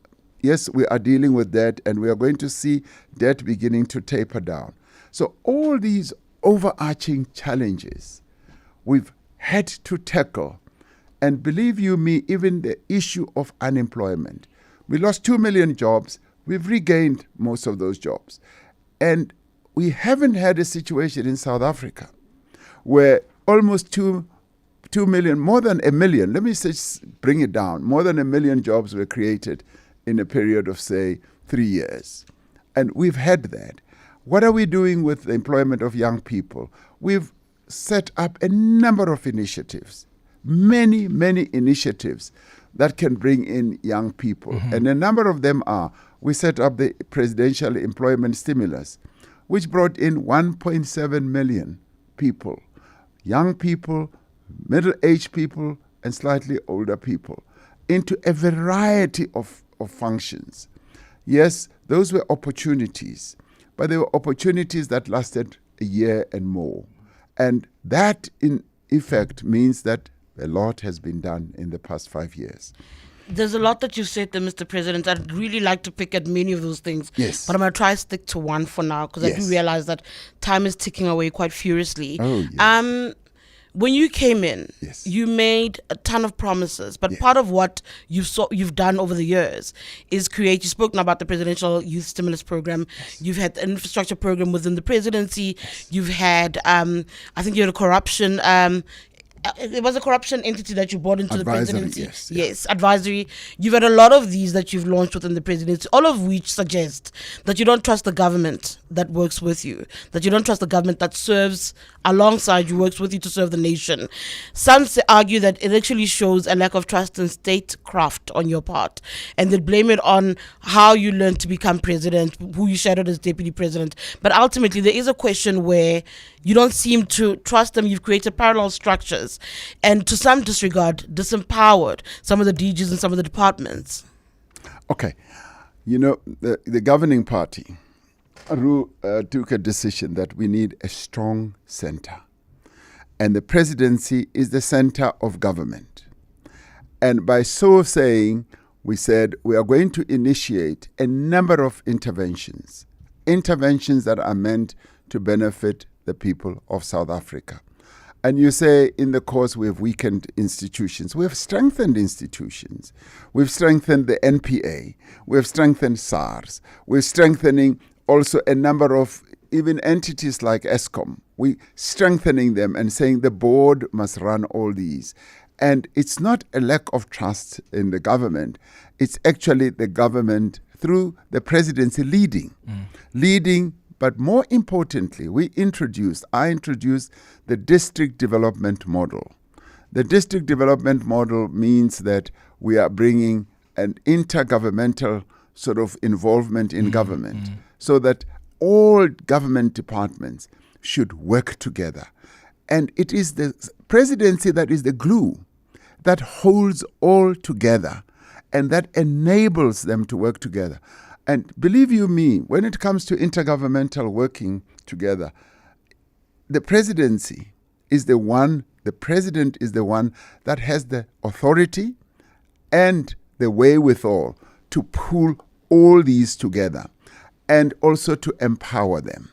Yes, we are dealing with debt, and we are going to see debt beginning to taper down. So all these overarching challenges we've had to tackle. And believe you me, even the issue of unemployment. We lost 2 million jobs. We've regained most of those jobs. And we haven't had a situation in South Africa where almost 2 million, more than 1 million, let me just bring it down, more than 1 million jobs were created in a period of, say, 3 years. And we've had that. What are we doing with the employment of young people? We've set up a number of initiatives, many initiatives that can bring in young people. Mm-hmm. And a number of them are, we set up the Presidential Employment Stimulus, which brought in 1.7 million people, young people, middle-aged people, and slightly older people, into a variety of functions. Yes, those were opportunities, but they were opportunities that lasted a year and more. And that, in effect, means that a lot has been done in the past 5 years. There's a lot that you've said there, Mr. President. I'd really like to pick at many of those things. Yes. But I'm going to try to stick to one for now, because I do realize that time is ticking away quite furiously. Oh, yes. When you came in, you made a ton of promises, but part of what you've done over the years is create. You've spoken about the Presidential Youth Stimulus Program. You've had the infrastructure program within the presidency. You've had, I think you had a corruption. It was a corruption entity that you brought into advisory, the presidency. Yes, advisory. You've had a lot of these that you've launched within the presidency, all of which suggest that you don't trust the government that works with you, that you don't trust the government that serves alongside you, works with you to serve the nation. Some argue that it actually shows a lack of trust in statecraft on your part, and they blame it on how you learned to become president, who you shadowed as deputy president. But ultimately, there is a question where you don't seem to trust them. You've created parallel structures and, to some disregard, disempowered some of the DGs and some of the departments. Okay. The governing party took a decision that we need a strong center. And the presidency is the center of government. And by so saying, we said we are going to initiate a number of interventions that are meant to benefit the people of South Africa. And you say in the course we have weakened institutions. We have strengthened institutions. We've strengthened the NPA. We've strengthened SARS. We're strengthening also a number of even entities like ESCOM. We're strengthening them and saying the board must run all these. And it's not a lack of trust in the government. It's actually the government through the presidency leading. But more importantly, I introduced the district development model. The district development model means that we are bringing an intergovernmental sort of involvement in government so that all government departments should work together. And it is the presidency that is the glue that holds all together and that enables them to work together. And believe you me, when it comes to intergovernmental working together, the presidency is the president is the one that has the authority and the wherewithal to pull all these together and also to empower them.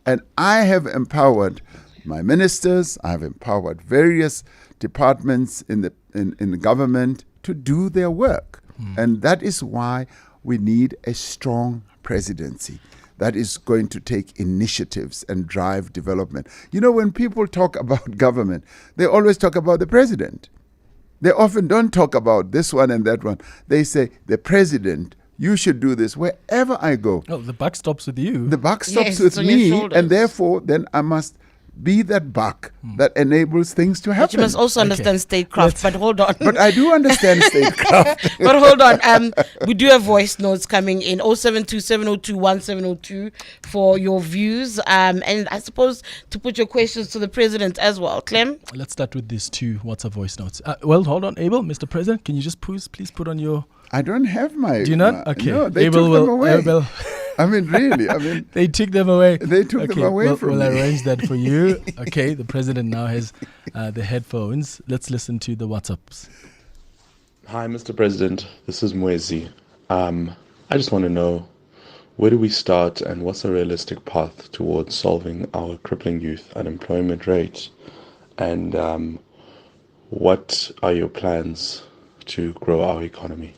And I have empowered my ministers, I have empowered various departments in the government to do their work. And that is why we need a strong presidency that is going to take initiatives and drive development. You know, when people talk about government, they always talk about the president. They often don't talk about this one and that one. They say, the president, you should do this wherever I go. Oh, the buck stops with you. The buck stops with me, and therefore then I must be that buck that enables things to happen. But you must also understand statecraft. But hold on. But I do understand statecraft. But hold on. We do have voice notes coming in 0727021702 for your views. And I suppose to put your questions to the president as well. Clem? Let's start with these two WhatsApp voice notes. Well, hold on, Abel, Mr. President, can you just please put on your... I don't have my... Do you not? Okay. No, they Abel took them away. Abel. I mean, really. I mean, they took them away. They took them away from me. We'll arrange that for you. Okay, the president now has the headphones. Let's listen to the WhatsApps. Hi, Mr. President. This is Mwezi. I just want to know, where do we start and what's a realistic path towards solving our crippling youth unemployment rate? And what are your plans to grow our economy?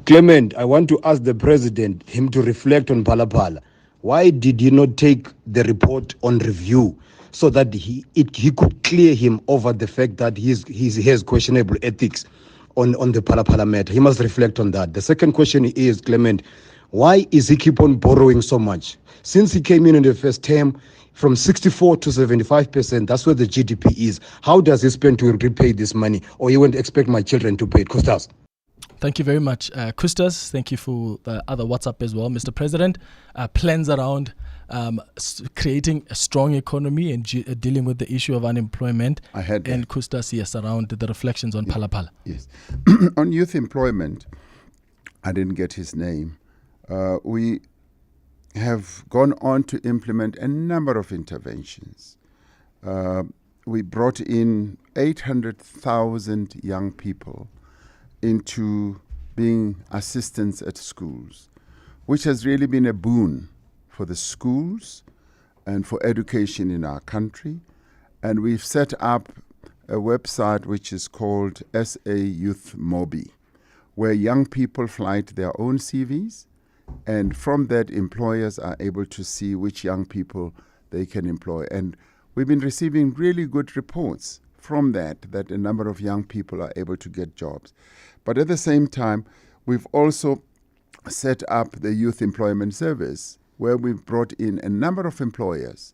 Clement, I want to ask the president him to reflect on Phala. Why did he not take the report on review so that he could clear him over the fact that he has questionable ethics on the Phala matter? He must reflect on that. The second question is, Clement, why is he keep on borrowing so much? Since he came in the first term, from 64 to 75%, that's where the GDP is. How does he spend to repay this money? Or you won't expect my children to pay it? Costas. Thank you very much, Kustas. Thank you for the other WhatsApp as well, Mr. President. Plans around creating a strong economy and dealing with the issue of unemployment. I had that. And Kustas, yes, around the reflections on Phala. Yes. On youth employment, I didn't get his name. We have gone on to implement a number of interventions. We brought in 800,000 young people into being assistants at schools, which has really been a boon for the schools and for education in our country. And we've set up a website which is called SA Youth Mobi, where young people flight their own CVs, and from that employers are able to see which young people they can employ. And we've been receiving really good reports from that a number of young people are able to get jobs. But at the same time, we've also set up the Youth Employment Service, where we've brought in a number of employers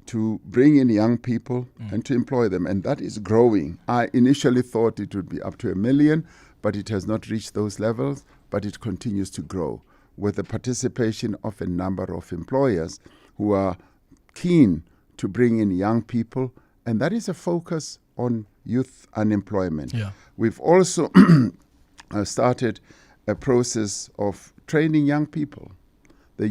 to bring in young people and to employ them. And that is growing. I initially thought it would be up to 1 million, but it has not reached those levels, but it continues to grow with the participation of a number of employers who are keen to bring in young people. And that is a focus on youth unemployment. Yeah. We've also started a process of training young people. The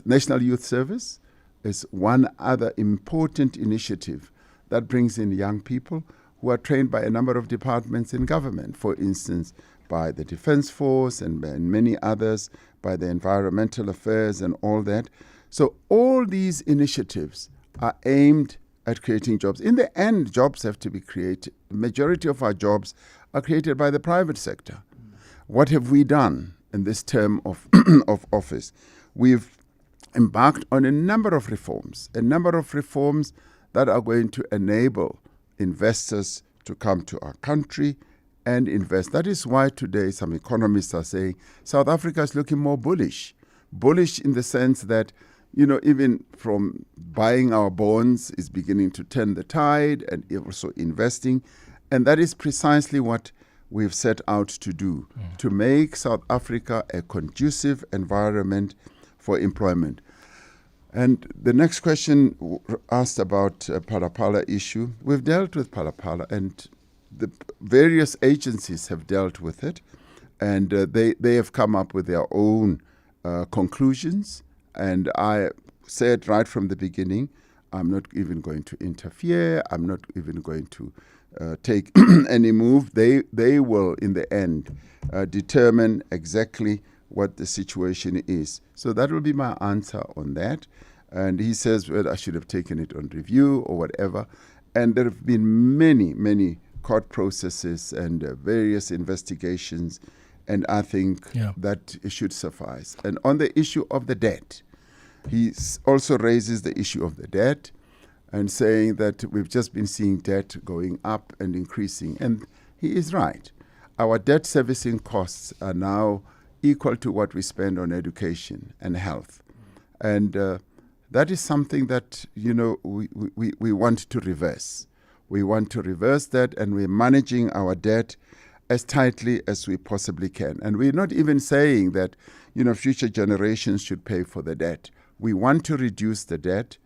National Youth Service is one other important initiative that brings in young people who are trained by a number of departments in government. For instance, by the Defense Force and many others, by the Environmental Affairs and all that. So all these initiatives are aimed at creating jobs. In the end, jobs have to be created. The majority of our jobs are created by the private sector. What have we done in this term of office? We've embarked on a number of reforms that are going to enable investors to come to our country and invest. That is why today some economists are saying South Africa is looking more bullish. Bullish in the sense that, you know, even from buying our bonds is beginning to turn the tide, and also investing. And that is precisely what we've set out to do, to make South Africa a conducive environment for employment. And the next question asked about Phala issue. We've dealt with Phala, and the various agencies have dealt with it, and they have come up with their own conclusions. And I said right from the beginning, I'm not even going to interfere. I'm not even going to take any move. They will, in the end, determine exactly what the situation is. So that will be my answer on that. And he says, well, I should have taken it on review or whatever. And there have been many court processes and various investigations, and I think that it should suffice. And on the issue of the debt, he also raises the issue of the debt and saying that we've just been seeing debt going up and increasing. And he is right. Our debt servicing costs are now equal to what we spend on education and health. And that is something that, we want to reverse. We want to reverse that, and we're managing our debt as tightly as we possibly can. And we're not even saying that, future generations should pay for the debt. We want to reduce the debt,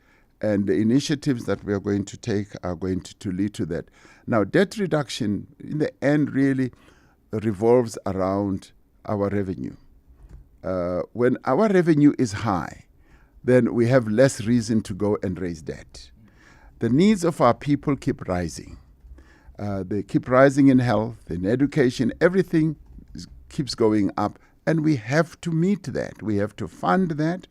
and the initiatives that we are going to take are going to lead to that. Now, debt reduction, in the end, really revolves around our revenue. When our revenue is high, then we have less reason to go and raise debt. The needs of our people keep rising. They keep rising in health, in education, everything keeps going up, and we have to meet that. We have to fund that,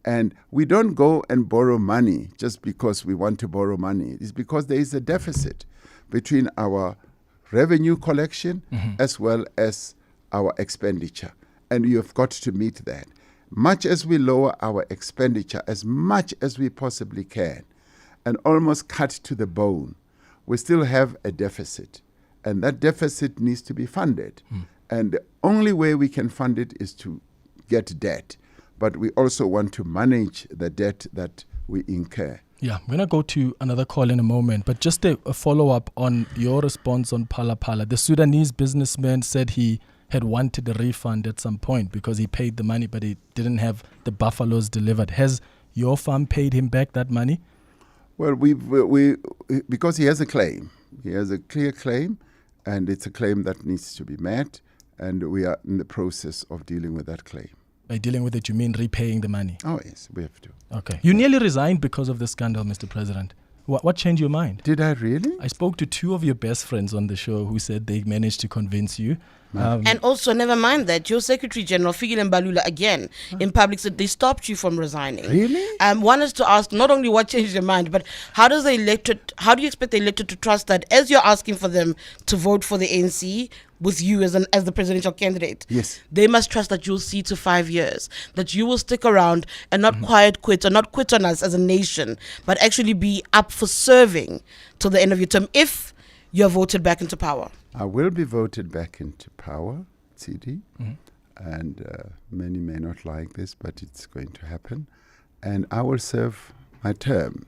and we don't go and borrow money just because we want to borrow money. It's because there is a deficit between our revenue collection as well as our expenditure, and you have got to meet that. Much as we lower our expenditure as much as we possibly can and almost cut to the bone, we still have a deficit, and that deficit needs to be funded. And the only way we can fund it is to get debt, but we also want to manage the debt that we incur. Yeah, I'm going to go to another call in a moment, but just a follow-up on your response on Phala. The Sudanese businessman said he had wanted a refund at some point because he paid the money, but he didn't have the buffaloes delivered. Has your farm paid him back that money? Well, we because he has a claim. He has a clear claim, and it's a claim that needs to be met, and we are in the process of dealing with that claim. By dealing with it, you mean repaying the money? Oh, yes, we have to. Okay. You nearly resigned because of the scandal, Mr. President. What changed your mind? Did I really? I spoke to two of your best friends on the show who said they managed to convince you. And also, never mind that your Secretary General, Fikile Mbalula, again, in public said they stopped you from resigning. Really? One is to ask not only what changed your mind, but how do you expect the electorate to trust that as you're asking for them to vote for the ANC with you as the presidential candidate? Yes. They must trust that you'll see to 5 years, that you will stick around and not quiet quit or not quit on us as a nation, but actually be up for serving till the end of your term if you're voted back into power. I will be voted back into power, Tshidi, and many may not like this, but it's going to happen. And I will serve my term.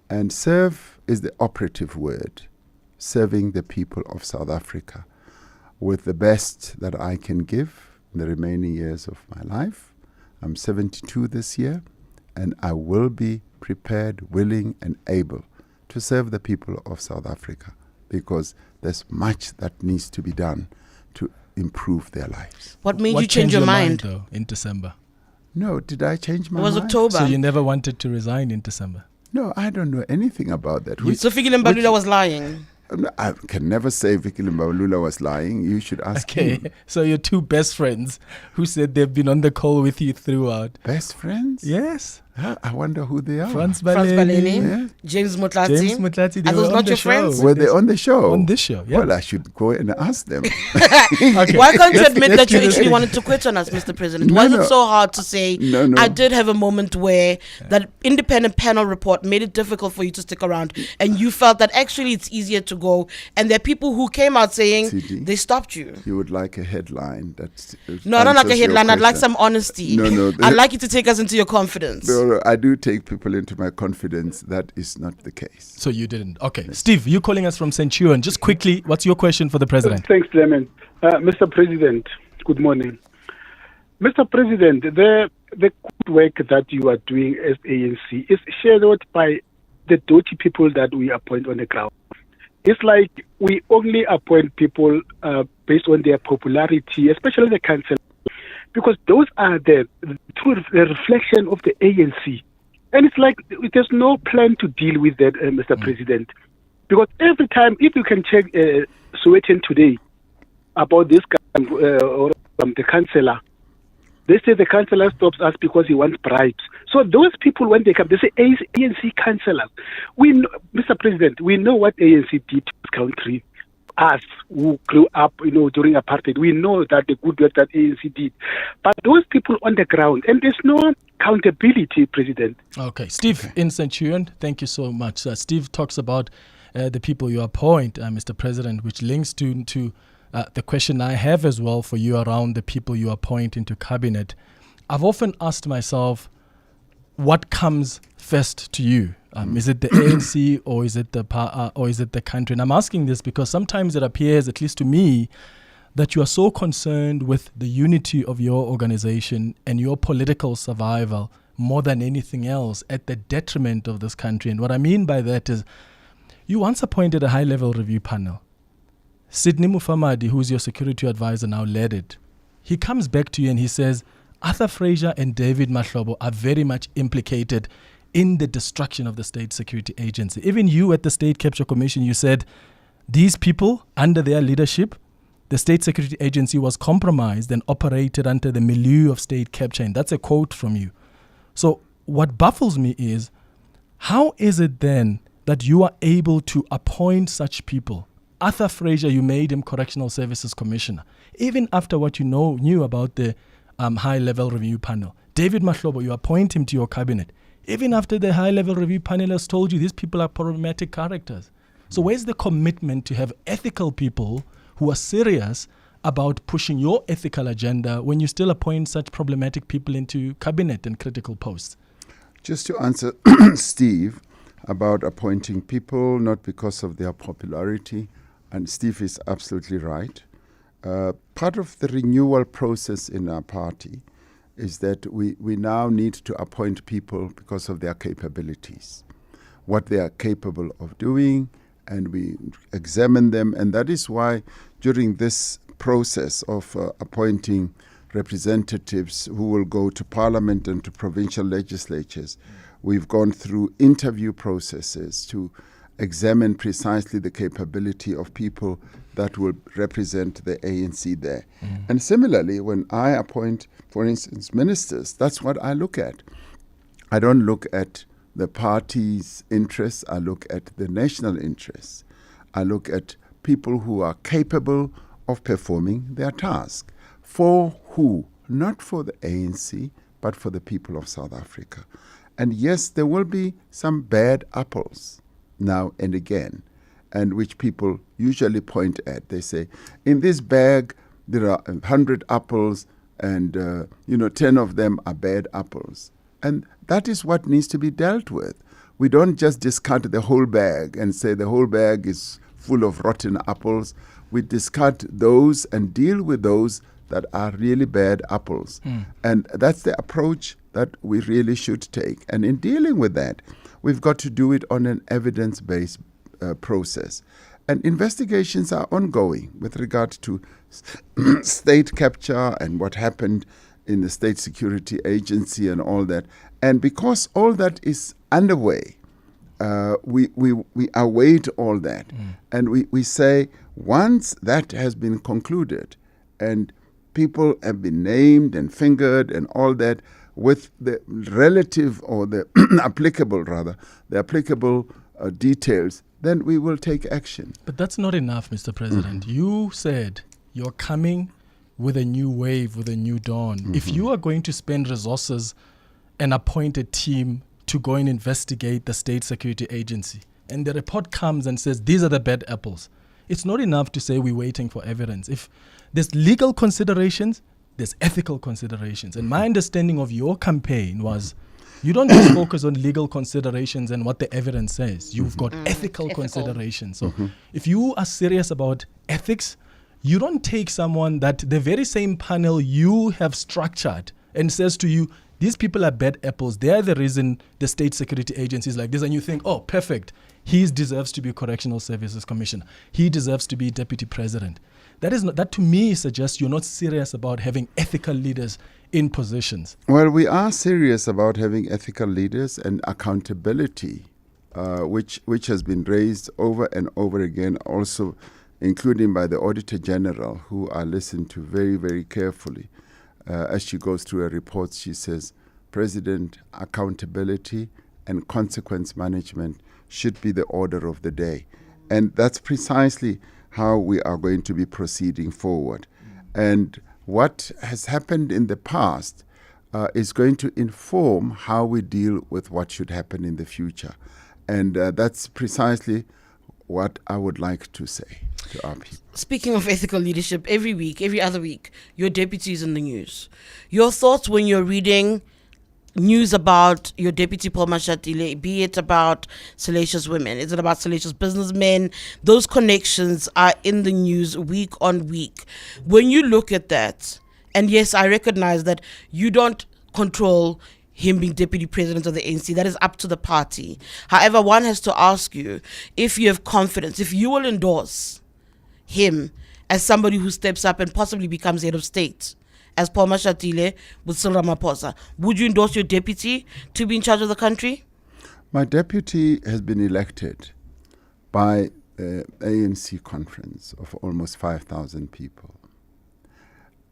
And serve is the operative word, serving the people of South Africa with the best that I can give in the remaining years of my life. I'm 72 this year, and I will be prepared, willing, and able to serve the people of South Africa, because there's much that needs to be done to improve their lives. What made you change your mind? Though, in December? No, did I change my mind? It was October. So you never wanted to resign in December? No, I don't know anything about that. So Fikile Mbalula was lying? I can never say Fikile Mbalula was lying. You should ask him. So your two best friends who said they've been on the call with you throughout. Best friends? Yes. I wonder who they are. Franz Baleni. Yeah. James Motlati. They Are those not your friends? Were they on the show? On this show, yeah. Well, I should go and ask them. Why can't you admit that you actually wanted to quit on us, Mr. President? Why is it so hard to say, I did have a moment where that independent panel report made it difficult for you to stick around, and you felt that actually it's easier to go, and there are people who came out saying they stopped you. You would like a headline. No, I don't like a headline. I'd like some honesty. No. I'd like you to take us into your confidence. No, I do take people into my confidence. That is not the case. So you didn't. Okay. Steve, you calling us from Centurion. Just quickly, what's your question for the president? Thanks, Clement. Mr. President, good morning. Mr. President, the good work that you are doing as ANC is shared by the dirty people that we appoint on the ground. It's like we only appoint people based on their popularity, especially the council, because those are the reflection of the ANC. And it's like there's no plan to deal with that, Mr. President. Because every time, if you can check Sowetan today about this guy, or the councillor, they say the councillor stops us because he wants bribes. So those people, when they come, they say ANC councillors. We know, Mr. President, we know what ANC did to this country. us who grew up, during apartheid, we know that the good work that ANC did. But those people on the ground, and there's no accountability, President. Okay. Steve in Centurion, thank you so much. Steve talks about the people you appoint, Mr. President, which links to the question I have as well for you around the people you appoint into cabinet. I've often asked myself, what comes first to you? Is it the ANC or is it the country? And I'm asking this because sometimes it appears, at least to me, that you are so concerned with the unity of your organization and your political survival more than anything else, at the detriment of this country. And what I mean by that is, you once appointed a high-level review panel. Sidney Mufamadi, who's your security advisor, now led it. He comes back to you and he says, Arthur Fraser and David Mahlobo are very much implicated in the destruction of the State Security Agency. Even you at the State Capture Commission, you said these people, under their leadership, the State Security Agency was compromised and operated under the milieu of state capture. And that's a quote from you. So what baffles me is, how is it then that you are able to appoint such people? Arthur Fraser, you made him Correctional Services Commissioner, even after what you knew about the high-level review panel. David Mahlobo, you appoint him to your cabinet, even after the high-level review panel has told you these people are problematic characters. So where's the commitment to have ethical people who are serious about pushing your ethical agenda when you still appoint such problematic people into cabinet and critical posts? Just to answer Steve about appointing people not because of their popularity, and Steve is absolutely right. Part of the renewal process in our party is that we now need to appoint people because of their capabilities, what they are capable of doing, and we examine them. And that is why during this process of appointing representatives who will go to Parliament and to provincial legislatures, we've gone through interview processes to examine precisely the capability of people that will represent the ANC there. And similarly, when I appoint, for instance, ministers, that's what I look at. I don't look at the party's interests, I look at the national interests. I look at people who are capable of performing their task. For who? Not for the ANC, but for the people of South Africa. And yes, there will be some bad apples now and again, and which people usually point at. They say, in this bag, there are 100 apples, and 10 of them are bad apples. And that is what needs to be dealt with. We don't just discard the whole bag and say the whole bag is full of rotten apples. We discard those and deal with those that are really bad apples. And that's the approach that we really should take. And in dealing with that, we've got to do it on an evidence-based process. And investigations are ongoing with regard to state capture and what happened in the State Security Agency and all that. And because all that is underway, we await all that. And we say, once that has been concluded and people have been named and fingered and all that, with the relative or the applicable details, then we will take action. But that's not enough, Mr. President. You said you're coming with a new wave, with a new dawn. If you are going to spend resources and appoint a team to go and investigate the State Security Agency, and the report comes and says these are the bad apples, it's not enough to say we're waiting for evidence. If there's legal considerations, there's ethical considerations. And my understanding of your campaign was you don't just focus on legal considerations and what the evidence says. You've got ethical considerations. So if you are serious about ethics, you don't take someone that the very same panel you have structured and says to you, these people are bad apples. They're the reason the State Security Agency is like this. And you think, oh, perfect. He deserves to be Correctional Services Commissioner. He deserves to be Deputy President. That to me suggests you're not serious about having ethical leaders in positions. Well, we are serious about having ethical leaders and accountability, which has been raised over and over again, also including by the Auditor General, who I listened to very, very carefully. As she goes through her reports, she says, President, accountability and consequence management should be the order of the day. And that's precisely how we are going to be proceeding forward. And what has happened in the past is going to inform how we deal with what should happen in the future. And that's precisely what I would like to say to our people. Speaking of ethical leadership, every week, every other week, your deputy is in the news. Your thoughts when you're reading news about your deputy Paul Mashatile, be it about salacious women, is it about salacious businessmen? Those connections are in the news week on week. When you look at that, and yes, I recognize that you don't control him being deputy president of the ANC. That is up to the party. However, one has to ask you if you have confidence, if you will endorse him as somebody who steps up and possibly becomes head of state, as Paul Mashatile with Cyril Ramaphosa. Would you endorse your deputy to be in charge of the country? My deputy has been elected by the ANC conference of almost 5,000 people.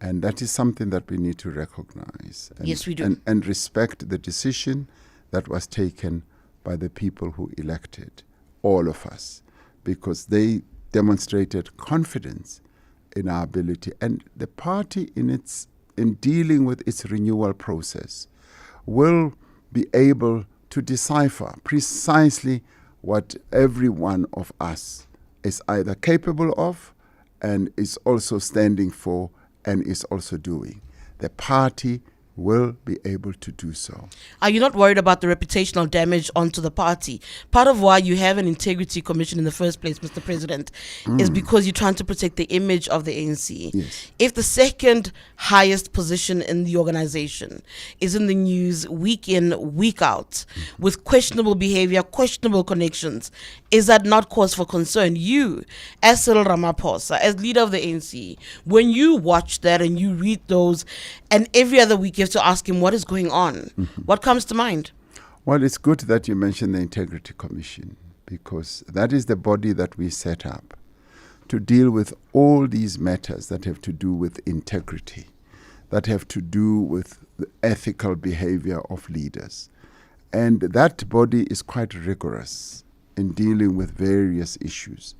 And that is something that we need to recognize. And, yes, we do. And respect the decision that was taken by the people who elected all of us, because they demonstrated confidence in our ability. And the party in dealing with its renewal process will be able to decipher precisely what every one of us is either capable of and is also standing for and is also doing. The party will be able to do so. Are you not worried about the reputational damage onto the party? Part of why you have an integrity commission in the first place, Mr. President, is because you're trying to protect the image of the ANC. Yes. If the second highest position in the organization is in the news week in, week out, with questionable behavior, questionable connections, is that not cause for concern? You, as Cyril Ramaphosa, as leader of the ANC, when you watch that and you read those, and every other week you have to ask him what is going on, what comes to mind? Well, it's good that you mentioned the Integrity Commission, because that is the body that we set up to deal with all these matters that have to do with integrity, that have to do with the ethical behavior of leaders. And that body is quite rigorous in dealing with various issues.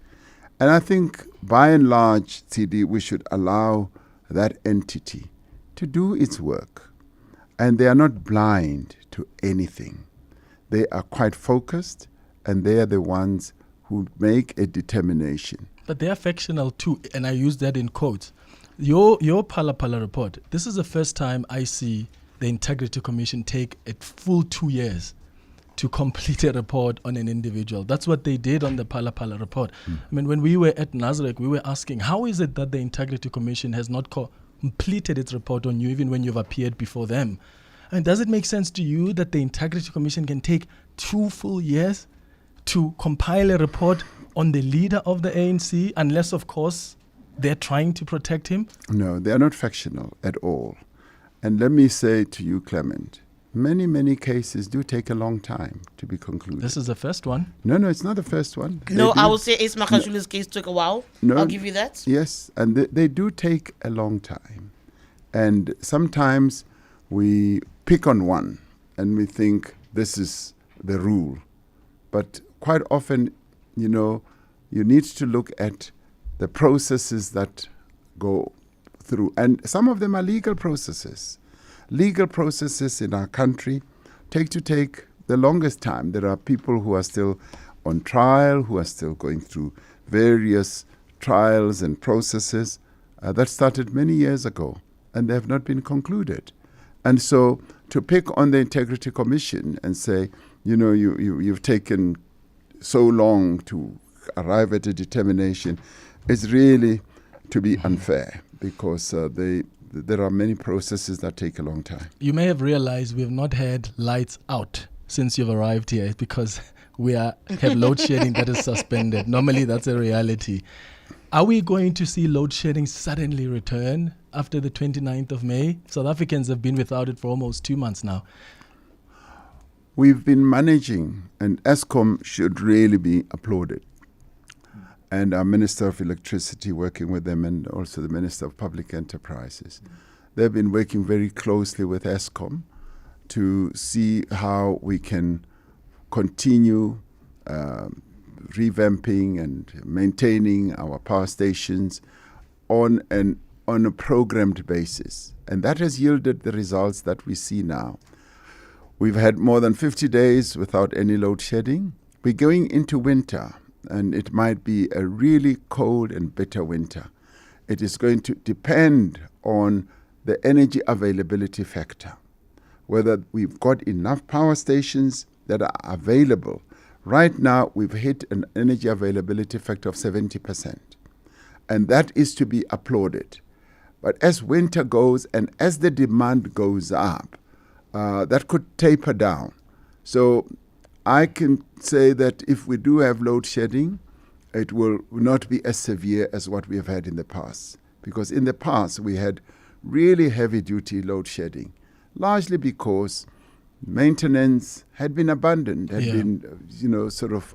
And I think, by and large, Tshidi, we should allow that entity to do its work. And they are not blind to anything. They are quite focused, and they are the ones who make a determination. But they are factional too, and I use that in quotes. Your Phala report, this is the first time I see the Integrity Commission take a full 2 years to complete a report on an individual. That's what they did on the Phala report. I mean, when we were at Nasrec, we were asking, how is it that the Integrity Commission has not completed its report on you, even when you've appeared before them? And does it make sense to you that the Integrity Commission can take 2 full years to compile a report on the leader of the ANC, unless, of course, they're trying to protect him? No, they are not factional at all. And let me say to you, Clement, many cases do take a long time to be concluded. This is the first one. No, it's not the first one. No, I will say Ace Makashuli's case took a while. No, I'll give you that. Yes, and they do take a long time. And sometimes we pick on one and we think this is the rule. But quite often, you need to look at the processes that go through. And some of them are legal processes. Legal processes in our country take the longest time. There are people who are still on trial, who are still going through various trials and processes that started many years ago, and they have not been concluded. And so to pick on the Integrity Commission and say, you've taken so long to arrive at a determination is really to be unfair, because there are many processes that take a long time. You may have realized we have not had lights out since you've arrived here, because we have load shedding that is suspended. Normally that's a reality. Are we going to see load shedding suddenly return after the 29th of May? South Africans have been without it for almost 2 months now. We've been managing, and Eskom should really be applauded. And our Minister of Electricity, working with them, and also the Minister of Public Enterprises. They've been working very closely with Eskom to see how we can continue revamping and maintaining our power stations on a programmed basis. And that has yielded the results that we see now. We've had more than 50 days without any load shedding. We're going into winter, and it might be a really cold and bitter winter. It is going to depend on the energy availability factor, whether we've got enough power stations that are available. Right now, we've hit an energy availability factor of 70%, and that is to be applauded. But as winter goes and as the demand goes up, that could taper down. So I can say that if we do have load shedding, it will not be as severe as what we have had in the past. Because in the past, we had really heavy-duty load shedding, largely because maintenance had been abandoned, had been, sort of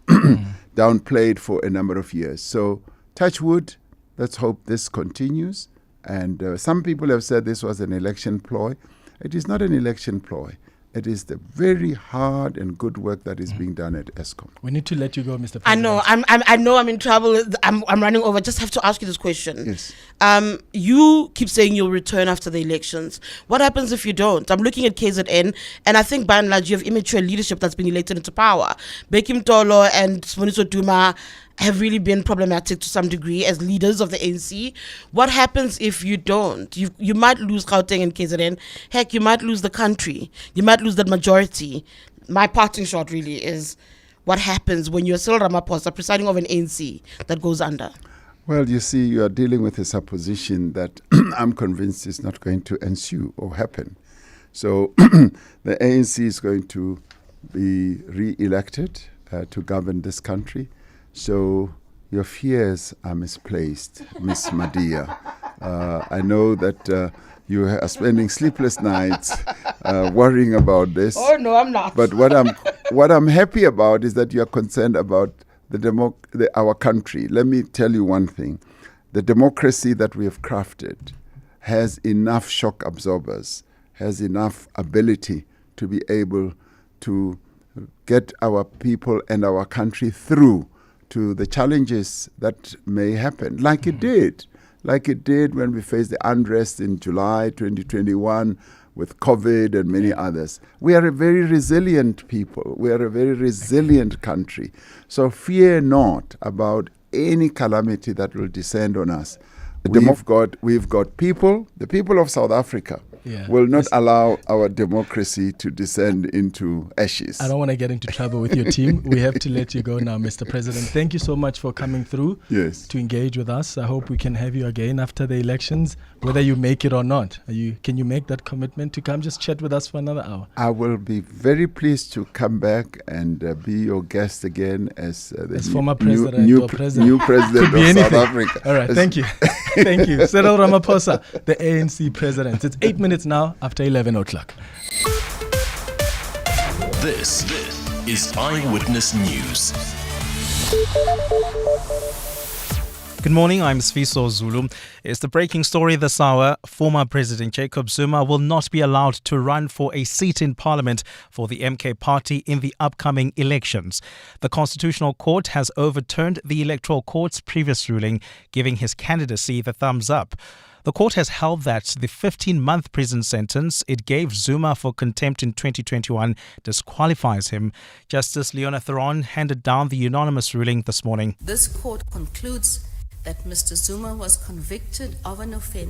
downplayed for a number of years. So touch wood, let's hope this continues. And some people have said this was an election ploy. It is not an election ploy. It is the very hard and good work that is being done at Eskom. We need to let you go, Mr. President. I know I'm in trouble. I'm running over. Just have to ask you this question. Yes. You keep saying you'll return after the elections. What happens if you don't? I'm looking at KZN, and I think by and large you have immature leadership that's been elected into power. Bekim Tolo and Siboniso Duma have really been problematic to some degree as leaders of the ANC. What happens if you don't? You might lose Gauteng and KZN. Heck, you might lose the country. You might lose that majority. My parting shot really is, what happens when you're Cyril Ramaphosa presiding over an ANC that goes under? Well, you see, you are dealing with a supposition that I'm convinced is not going to ensue or happen. So the ANC is going to be re-elected to govern this country. So your fears are misplaced, Miss Madia. I know that you are spending sleepless nights worrying about this. Oh no, I'm not. But what I'm happy about is that you are concerned about our country. Let me tell you one thing: the democracy that we have crafted has enough shock absorbers, has enough ability to be able to get our people and our country through to the challenges that may happen, like it did when we faced the unrest in July 2021 with COVID and many others. We are a very resilient people. We are a very resilient country. So fear not about any calamity that will descend on us. We've got people, the people of South Africa, will not allow our democracy to descend into ashes. I don't want to get into trouble with your team. We have to let you go now, Mr. President. Thank you so much for coming through to engage with us. I hope we can have you again after the elections, whether you make it or not. Can you make that commitment to come just chat with us for another hour? I will be very pleased to come back and be your guest again as former president new or president. New president of South Africa. All right, thank you. Thank you. Cyril Ramaphosa, the ANC president. It's 8 minutes now after 11 o'clock. This is Eyewitness News. Good morning, I'm Sfiso Zulu. It's the breaking story this hour. Former President Jacob Zuma will not be allowed to run for a seat in Parliament for the MK party in the upcoming elections. The Constitutional Court has overturned the Electoral Court's previous ruling, giving his candidacy the thumbs up. The court has held that the 15-month prison sentence it gave Zuma for contempt in 2021 disqualifies him. Justice Leona Theron handed down the unanimous ruling this morning. This court concludes that Mr. Zuma was convicted of an offence